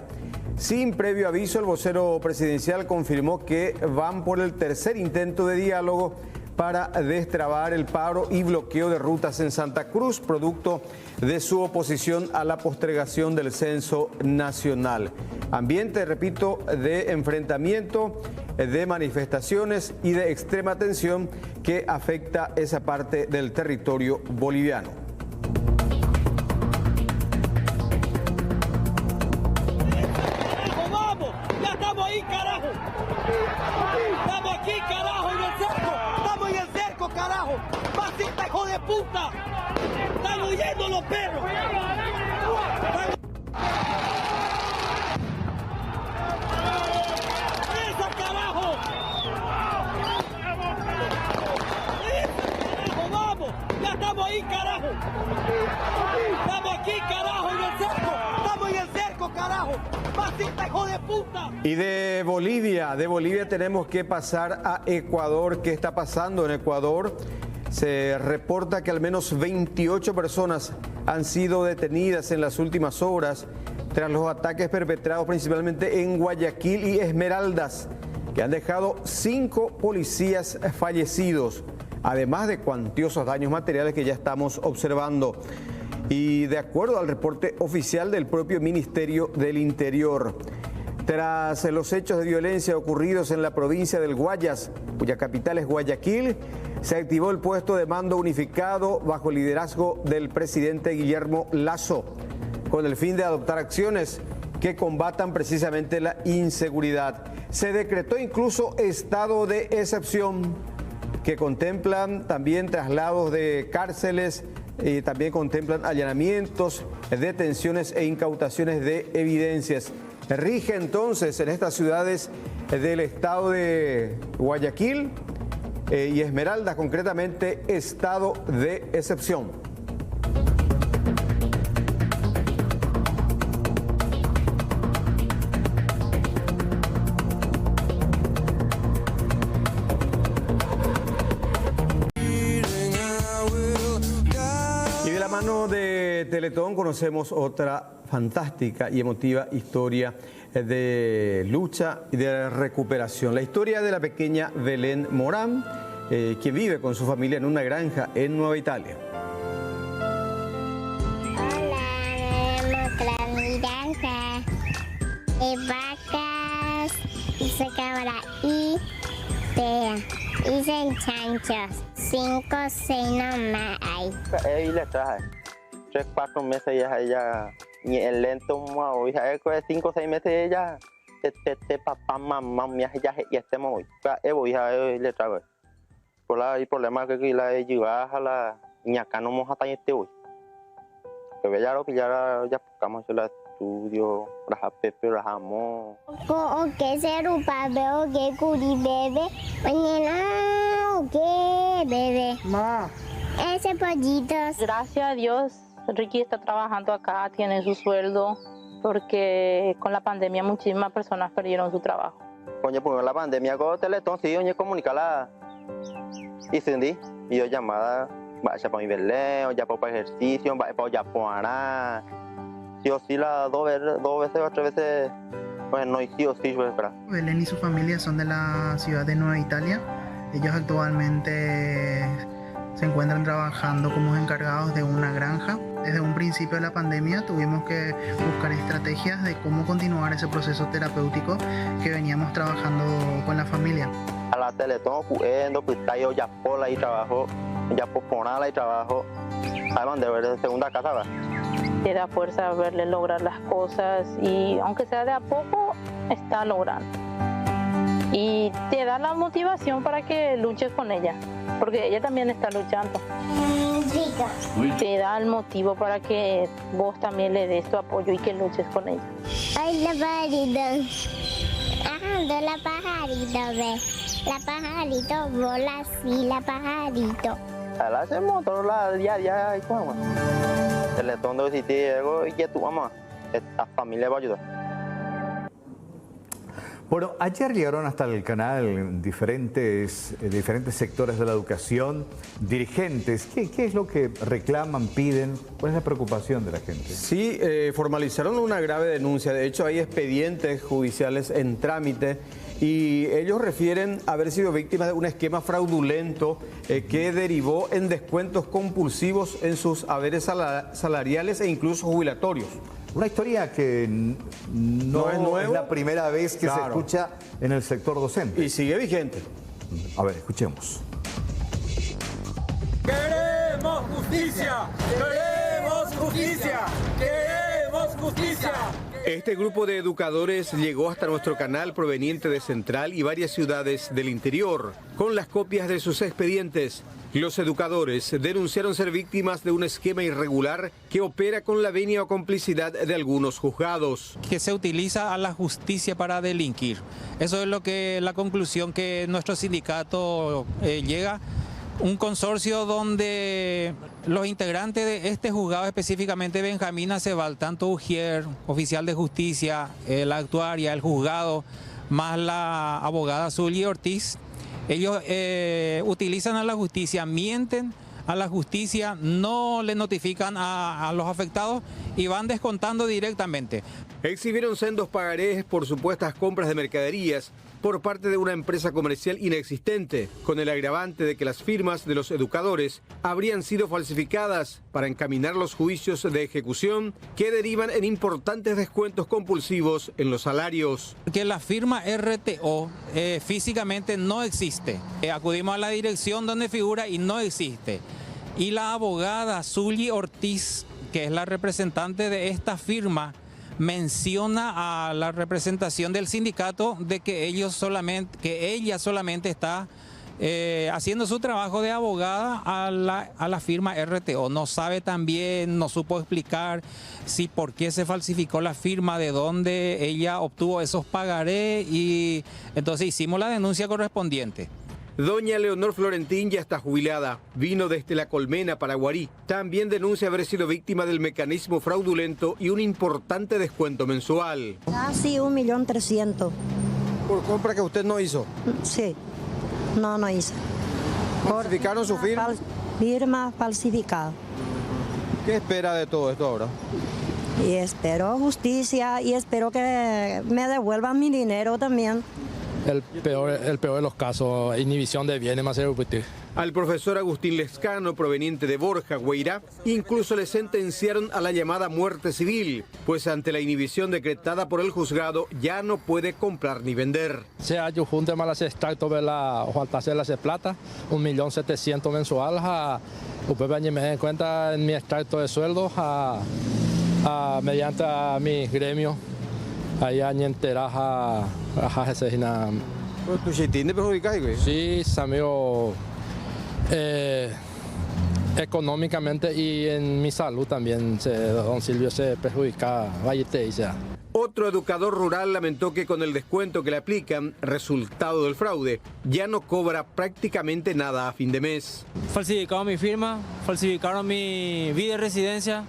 Sin previo aviso, el vocero presidencial confirmó que van por el tercer intento de diálogo para destrabar el paro y bloqueo de rutas en Santa Cruz, producto de su oposición a la postergación del censo nacional. Ambiente, repito, de enfrentamiento, de manifestaciones y de extrema tensión que afecta esa parte del territorio boliviano. ¡Vamos! ¡Ya estamos ahí, carajo! ¡Estamos aquí, carajo, en el cerco! ¡Estamos en el cerco, carajo! ¡Pasita, hijo de puta! ¡Están huyendo los perros! ¡Esa, carajo! ¡Esa, carajo, vamos! ¡Ya estamos ahí, carajo! ¡Estamos aquí, carajo, en el cerco! ¡Estamos en el cerco, carajo! ¡Pasita, hijo de puta! Y de Bolivia tenemos que pasar a Ecuador. ¿Qué está pasando en Ecuador? Se reporta que al menos 28 personas han sido detenidas en las últimas horas tras los ataques perpetrados principalmente en Guayaquil y Esmeraldas, que han dejado 5 policías fallecidos, además de cuantiosos daños materiales que ya estamos observando. Y de acuerdo al reporte oficial del propio Ministerio del Interior, tras los hechos de violencia ocurridos en la provincia del Guayas, cuya capital es Guayaquil, se activó el puesto de mando unificado bajo el liderazgo del presidente Guillermo Lasso, con el fin de adoptar acciones que combatan precisamente la inseguridad. Se decretó incluso estado de excepción, que contemplan también traslados de cárceles, y también contemplan allanamientos, detenciones e incautaciones de evidencias. Rige entonces en estas ciudades del estado de Guayaquil y Esmeraldas, concretamente, estado de excepción. Y de la mano de Teletón conocemos otra fantástica y emotiva historia de lucha y de recuperación. La historia de la pequeña Belén Morán, que vive con su familia en una granja en Nueva Italia. Hola, me mostrar mi granja de vacas, hice cabra y pera, hice chanchos, 5 o 6 nomás hay. Ahí le traje 3 o 4 meses ya y el lento mau ya 5 o 6 meses ella te papá mamá ya y este mau ya le trago por la hay problema que la lleva a la ñaca no moja tan este hoy que ya lo que ya buscamos el estudio raja pepe rajamo o que se rupa veo que curi bebé mañana o que bebé ma ese pollito. Gracias a Dios Ricky está trabajando acá, tiene su sueldo, porque con la pandemia muchísimas personas perdieron su trabajo. Coño, pues la pandemia con Teletón, sí, oye, comunicarla. Y Cindy, y yo llamada, vaya para mi Belén, ya para ejercicio, vaya para Yapuará. Sí o sí, las 2 veces o 3 veces, pues no, y sí o sí, pues, ¿verdad? Belén y su familia son de la ciudad de Nueva Italia. Ellos actualmente se encuentran trabajando como encargados de una granja. Desde un principio de la pandemia tuvimos que buscar estrategias de cómo continuar ese proceso terapéutico que veníamos trabajando con la familia. A la Teletón jugando, pues yo ya por ahí trabajo, ya por ponerla y trabajo. Además de ver de segunda casa, ¿verdad? Te da fuerza verle lograr las cosas y aunque sea de a poco, está logrando. Y te da la motivación para que luches con ella, porque ella también está luchando. Te da el motivo para que vos también le des tu apoyo y que luches con ella. Ay, la pajarita. Ajá, la pajarita, ve. La pajarito vola así, la pajarito. La hacemos todos los días, y cómo. El letón de si algo y que tu mamá, esta familia va a ayudar. Bueno, ayer llegaron hasta el canal diferentes sectores de la educación, dirigentes. ¿Qué es lo que reclaman, piden? ¿Cuál es la preocupación de la gente? Sí, formalizaron una grave denuncia. De hecho, hay expedientes judiciales en trámite y ellos refieren haber sido víctimas de un esquema fraudulento que derivó en descuentos compulsivos en sus haberes salariales e incluso jubilatorios. Una historia que no es la primera vez que se escucha en el sector docente. Y sigue vigente. A ver, escuchemos. ¡Queremos justicia! ¡Queremos justicia! ¡Queremos justicia! Este grupo de educadores llegó hasta nuestro canal proveniente de Central y varias ciudades del interior, con las copias de sus expedientes. Los educadores denunciaron ser víctimas de un esquema irregular que opera con la venia o complicidad de algunos juzgados. Que se utiliza a la justicia para delinquir. Eso es la conclusión que nuestro sindicato llega. Un consorcio donde los integrantes de este juzgado, específicamente Benjamín Acebal, tanto Ujier, oficial de justicia, la actuaria, el juzgado, más la abogada Zulia Ortiz, ellos utilizan a la justicia, mienten a la justicia, no le notifican a los afectados y van descontando directamente. Exhibieron sendos pagarés por supuestas compras de mercaderías por parte de una empresa comercial inexistente, con el agravante de que las firmas de los educadores habrían sido falsificadas para encaminar los juicios de ejecución que derivan en importantes descuentos compulsivos en los salarios. Que la firma RTO físicamente no existe. Acudimos a la dirección donde figura y no existe. Y la abogada Zulia Ortiz, que es la representante de esta firma, menciona a la representación del sindicato de que ella solamente está haciendo su trabajo de abogada a la firma RTO. No sabe también, no supo explicar si por qué se falsificó la firma, de dónde ella obtuvo esos pagarés, y entonces hicimos la denuncia correspondiente. Doña Leonor Florentín ya está jubilada. Vino desde La Colmena, Paraguarí. También denuncia haber sido víctima del mecanismo fraudulento y un importante descuento mensual. Casi 1.300.000. ¿Por compra que usted no hizo? Sí, no hice. ¿Falsificaron su firma? Firma falsificada. ¿Qué espera de todo esto ahora? Y espero justicia y espero que me devuelvan mi dinero también. El peor de los casos, inhibición de bienes más repetir. Al profesor Agustín Lescano, proveniente de Borja, Guairá, incluso le sentenciaron a la llamada muerte civil, pues ante la inhibición decretada por el juzgado ya no puede comprar ni vender. Se ha hecho junto más las extractos de la faltación de plata, 1.700.000 mensual, usted me da cuenta en mi extracto de sueldo mediante a mi gremio. Ahí enteras a asesinar. ¿Tu chitín te perjudicas, güey? Sí, amigo, económicamente y en mi salud también, don Silvio se perjudica, vayete y sea. Otro educador rural lamentó que con el descuento que le aplican, resultado del fraude, ya no cobra prácticamente nada a fin de mes. Falsificaron mi firma, falsificaron mi vida de residencia.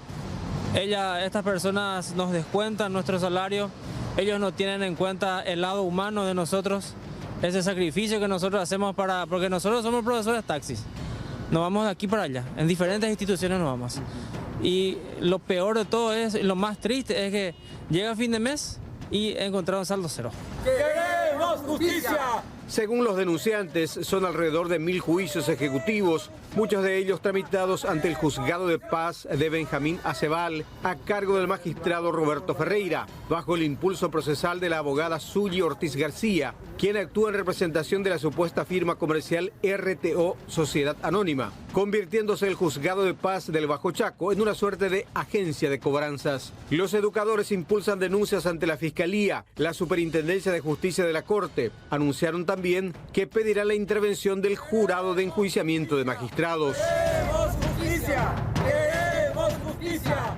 Estas personas nos descuentan nuestro salario. Ellos no tienen en cuenta el lado humano de nosotros, ese sacrificio que nosotros hacemos porque nosotros somos profesores taxis. Nos vamos de aquí para allá, en diferentes instituciones nos vamos. Y lo peor de todo lo más triste es que llega fin de mes y encontramos saldo cero. ¡Queremos justicia! Según los denunciantes, son alrededor de 1000 juicios ejecutivos, muchos de ellos tramitados ante el Juzgado de Paz de Benjamín Aceval, a cargo del magistrado Roberto Ferreira, bajo el impulso procesal de la abogada Sully Ortiz García, quien actúa en representación de la supuesta firma comercial RTO Sociedad Anónima, convirtiéndose el Juzgado de Paz del Bajo Chaco en una suerte de agencia de cobranzas. Los educadores impulsan denuncias ante la Fiscalía, la Superintendencia de Justicia de la Corte. Anunciaron también que pedirá la intervención del jurado de enjuiciamiento de magistrados. ¡Queremos justicia! ¡Queremos justicia!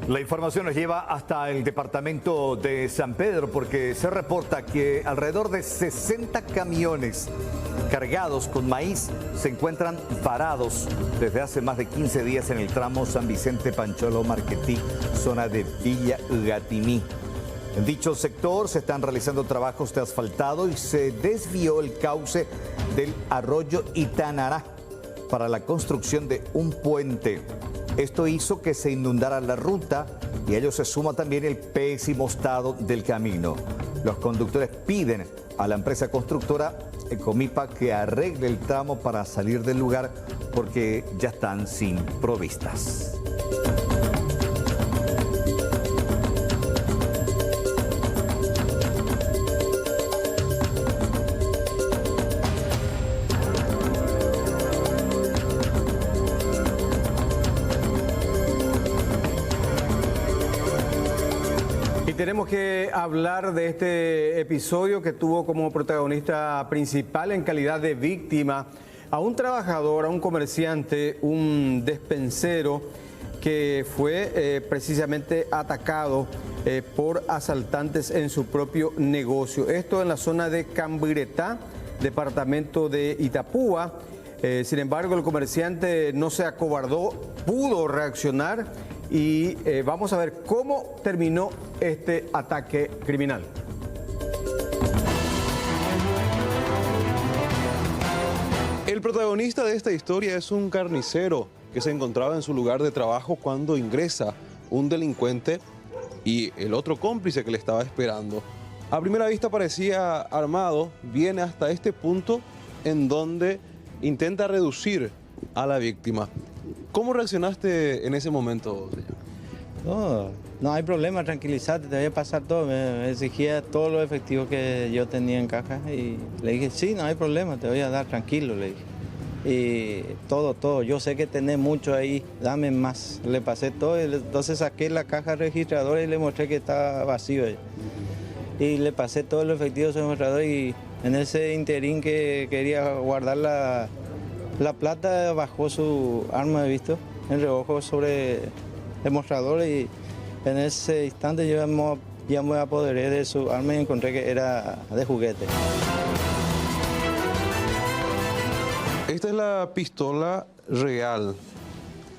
La información nos lleva hasta el departamento de San Pedro porque se reporta que alrededor de 60 camiones cargados con maíz se encuentran varados desde hace más de 15 días en el tramo San Vicente Pancholo Marquetí, zona de Villa Gatimí. En dicho sector se están realizando trabajos de asfaltado y se desvió el cauce del arroyo Itanará para la construcción de un puente. Esto hizo que se inundara la ruta y a ello se suma también el pésimo estado del camino. Los conductores piden a la empresa constructora Ecomipa que arregle el tramo para salir del lugar porque ya están sin provistas. Tenemos que hablar de este episodio que tuvo como protagonista principal en calidad de víctima a un trabajador, a un comerciante, un despensero que fue precisamente atacado por asaltantes en su propio negocio. Esto en la zona de Cambiretá, departamento de Itapúa. Sin embargo, el comerciante no se acobardó, pudo reaccionar y vamos a ver cómo terminó este ataque criminal. El protagonista de esta historia es un carnicero que se encontraba en su lugar de trabajo cuando ingresa un delincuente y el otro cómplice que le estaba esperando. A primera vista parecía armado, viene hasta este punto en donde intenta reducir a la víctima. ¿Cómo reaccionaste en ese momento, señor? No hay problema, tranquilízate, te voy a pasar todo. Me exigía todos los efectivos que yo tenía en caja y le dije, sí, no hay problema, te voy a dar, tranquilo, le dije. Y todo, yo sé que tenés mucho ahí, dame más. Le pasé todo, entonces saqué la caja registradora y le mostré que estaba vacío. Y le pasé todo el efectivo a su mostrador y en ese interín que quería guardar la plata, bajó su arma, ¿visto? En reojo sobre el mostrador y en ese instante yo ya me apoderé de su arma y encontré que era de juguete. Esta es la pistola real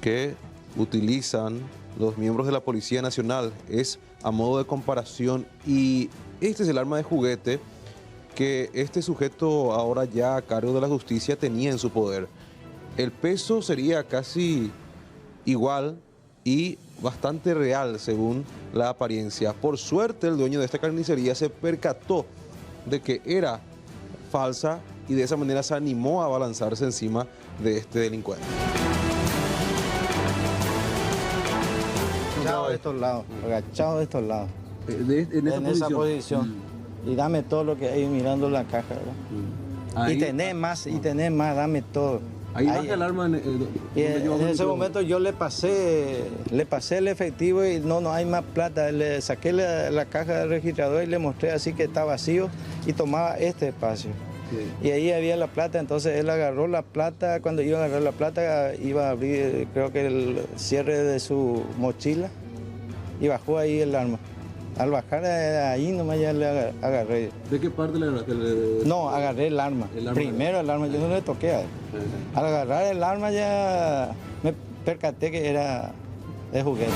que utilizan los miembros de la Policía Nacional. Es a modo de comparación y este es el arma de juguete que este sujeto ahora ya a cargo de la justicia tenía en su poder. El peso sería casi igual y bastante real según la apariencia. Por suerte el dueño de esta carnicería se percató de que era falsa y de esa manera se animó a abalanzarse encima de este delincuente. Agachado de estos lados, en esa posición. Y dame todo lo que hay mirando la caja, ¿verdad? Y tenés más, dame todo. Ahí baja el arma. Y en ese momento yo le pasé el efectivo y no hay más plata. Le saqué la caja del registrador y le mostré así que está vacío y tomaba este espacio. Sí. Y ahí había la plata, entonces él agarró la plata. Cuando iba a agarrar la plata iba a abrir, creo que el cierre de su mochila y bajó ahí el arma. Al bajar ahí nomás ya le agarré. ¿De qué parte le agarraste? No, agarré el arma. Primero el arma, yo no le toqué a él. Al agarrar el arma ya me percaté que era de juguete.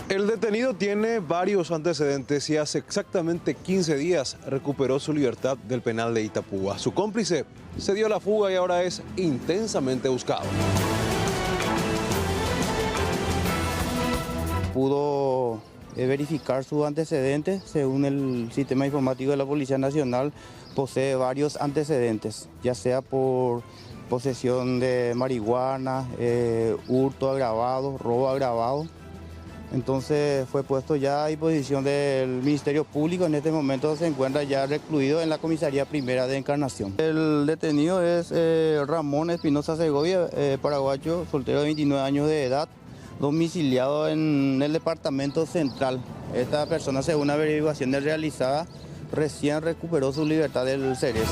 El detenido tiene varios antecedentes y hace exactamente 15 días recuperó su libertad del penal de Itapúa. Su cómplice se dio a la fuga y ahora es intensamente buscado. Pudo verificar sus antecedentes. Según el sistema informático de la Policía Nacional, posee varios antecedentes, ya sea por posesión de marihuana, hurto agravado, robo agravado. Entonces fue puesto ya a disposición del Ministerio Público. En este momento se encuentra ya recluido en la Comisaría Primera de Encarnación. El detenido es Ramón Espinosa Segovia, paraguayo, soltero de 29 años de edad, domiciliado en el Departamento Central. Esta persona, según averiguaciones realizadas, recién recuperó su libertad del Cerezo.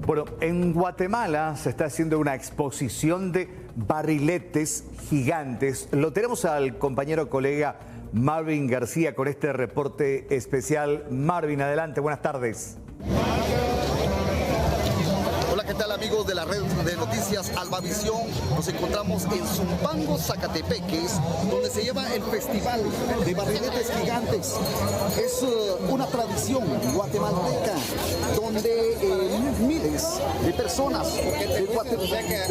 Bueno, en Guatemala se está haciendo una exposición de barriletes gigantes. Lo tenemos al compañero colega Marvin García con este reporte especial. Marvin, adelante, buenas tardes. Hola, ¿qué tal amigos de la red de noticias Albavisión? Nos encontramos en Zumpango, Zacatepeques, donde se lleva el festival de barriletes gigantes. Es una tradición guatemalteca donde miles de personas de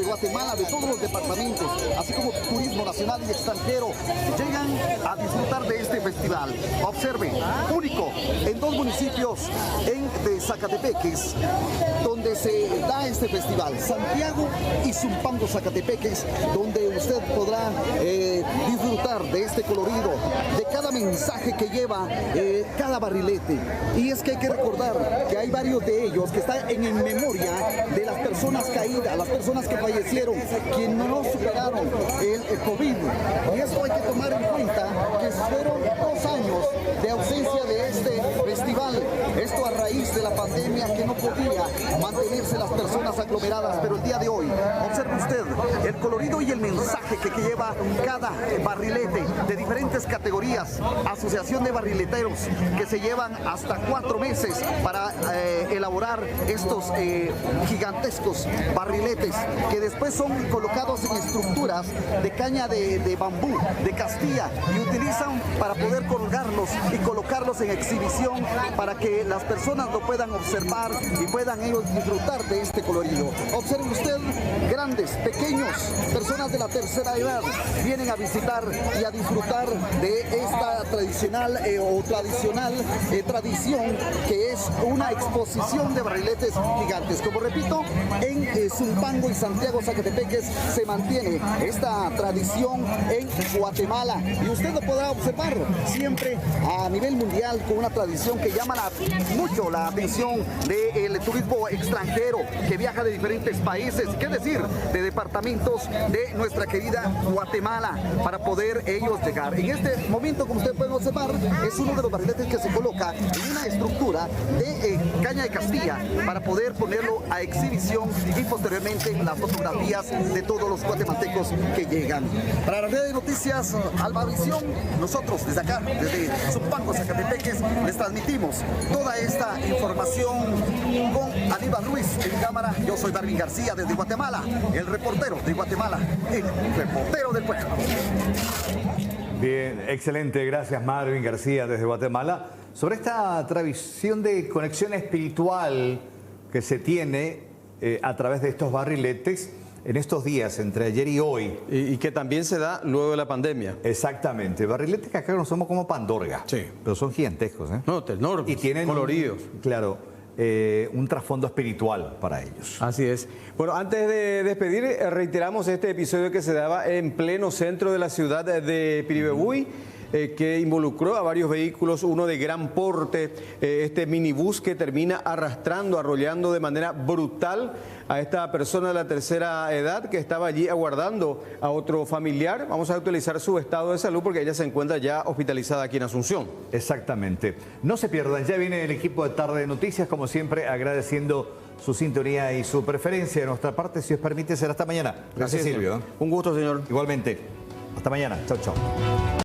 Guatemala, de todos los departamentos, así como turismo nacional y extranjero, llegan a disfrutar de este festival. Observe, único en 2 municipios de Zacatepeques, donde se da este festival, Santiago y Zumpango, Zacatepeques, donde usted podrá disfrutar de este colorido, de cada mensaje que lleva cada barrilete. Y es que hay que recordar que hay varios de ellos que están en memoria de las personas caídas, las personas que fallecieron, quienes no superaron el COVID. Y esto hay que tomar en cuenta que fueron 2 años de ausencia de este festival. Esto a raíz de la pandemia, que no podía mantenerse las personas aglomeradas, pero el día de hoy, observe usted el colorido y el mensaje que lleva cada barrilete de diferentes categorías, asociación de barrileteros que se llevan hasta 4 meses para elaborar estos gigantescos barriletes que después son colocados en estructuras de caña de bambú, de Castilla, y utilizan para poder colgarlos y colocarlos en exhibición para que las personas lo puedan observar y puedan ellos disfrutar de este colorido. Observe usted, grandes, pequeños, personas de la tercera edad vienen a visitar y a disfrutar de esta tradicional tradición que es una exposición de barriletes gigantes. Como repito, en Zumpango y Santiago, Zacatepeques se mantiene esta tradición en Guatemala y usted lo podrá observar siempre a nivel mundial con una tradición que llama mucho la atención del turismo extranjero que viaja de diferentes países, qué decir, de departamentos de nuestra querida Guatemala, para poder ellos llegar. En este momento, como ustedes pueden observar, es uno de los barriletes que se coloca en una estructura de caña de Castilla para poder ponerlo a exhibición y posteriormente las fotografías de todos los guatemaltecos que llegan. Para la red de noticias Albavisión, nosotros desde acá, desde Zumpango, Zacatepeques, les transmitimos toda esta información con Aníbal Ruiz en cámara. Yo soy Marvin García desde Guatemala, el reportero de Guatemala, el reportero del pueblo. Bien, excelente, gracias Marvin García desde Guatemala. Sobre esta tradición de conexión espiritual que se tiene a través de estos barriletes en estos días, entre ayer y hoy. Y que también se da luego de la pandemia. Exactamente, barriletes que acá conocemos como pandorga, sí, pero son gigantescos, ¿eh? No, enormes, y tienen coloridos. Claro, un trasfondo espiritual para ellos. Así es. Bueno, antes de despedir, reiteramos este episodio que se daba en pleno centro de la ciudad de Piribebuy. que involucró a varios vehículos, uno de gran porte, este minibús que termina arrastrando, arrollando de manera brutal a esta persona de la tercera edad que estaba allí aguardando a otro familiar. Vamos a actualizar su estado de salud porque ella se encuentra ya hospitalizada aquí en Asunción. Exactamente. No se pierdan, ya viene el equipo de Tarde de Noticias, como siempre, agradeciendo su sintonía y su preferencia. De nuestra parte, si os permite, será hasta mañana. Gracias, Silvio. Un gusto, señor. Igualmente. Hasta mañana. Chao, chao.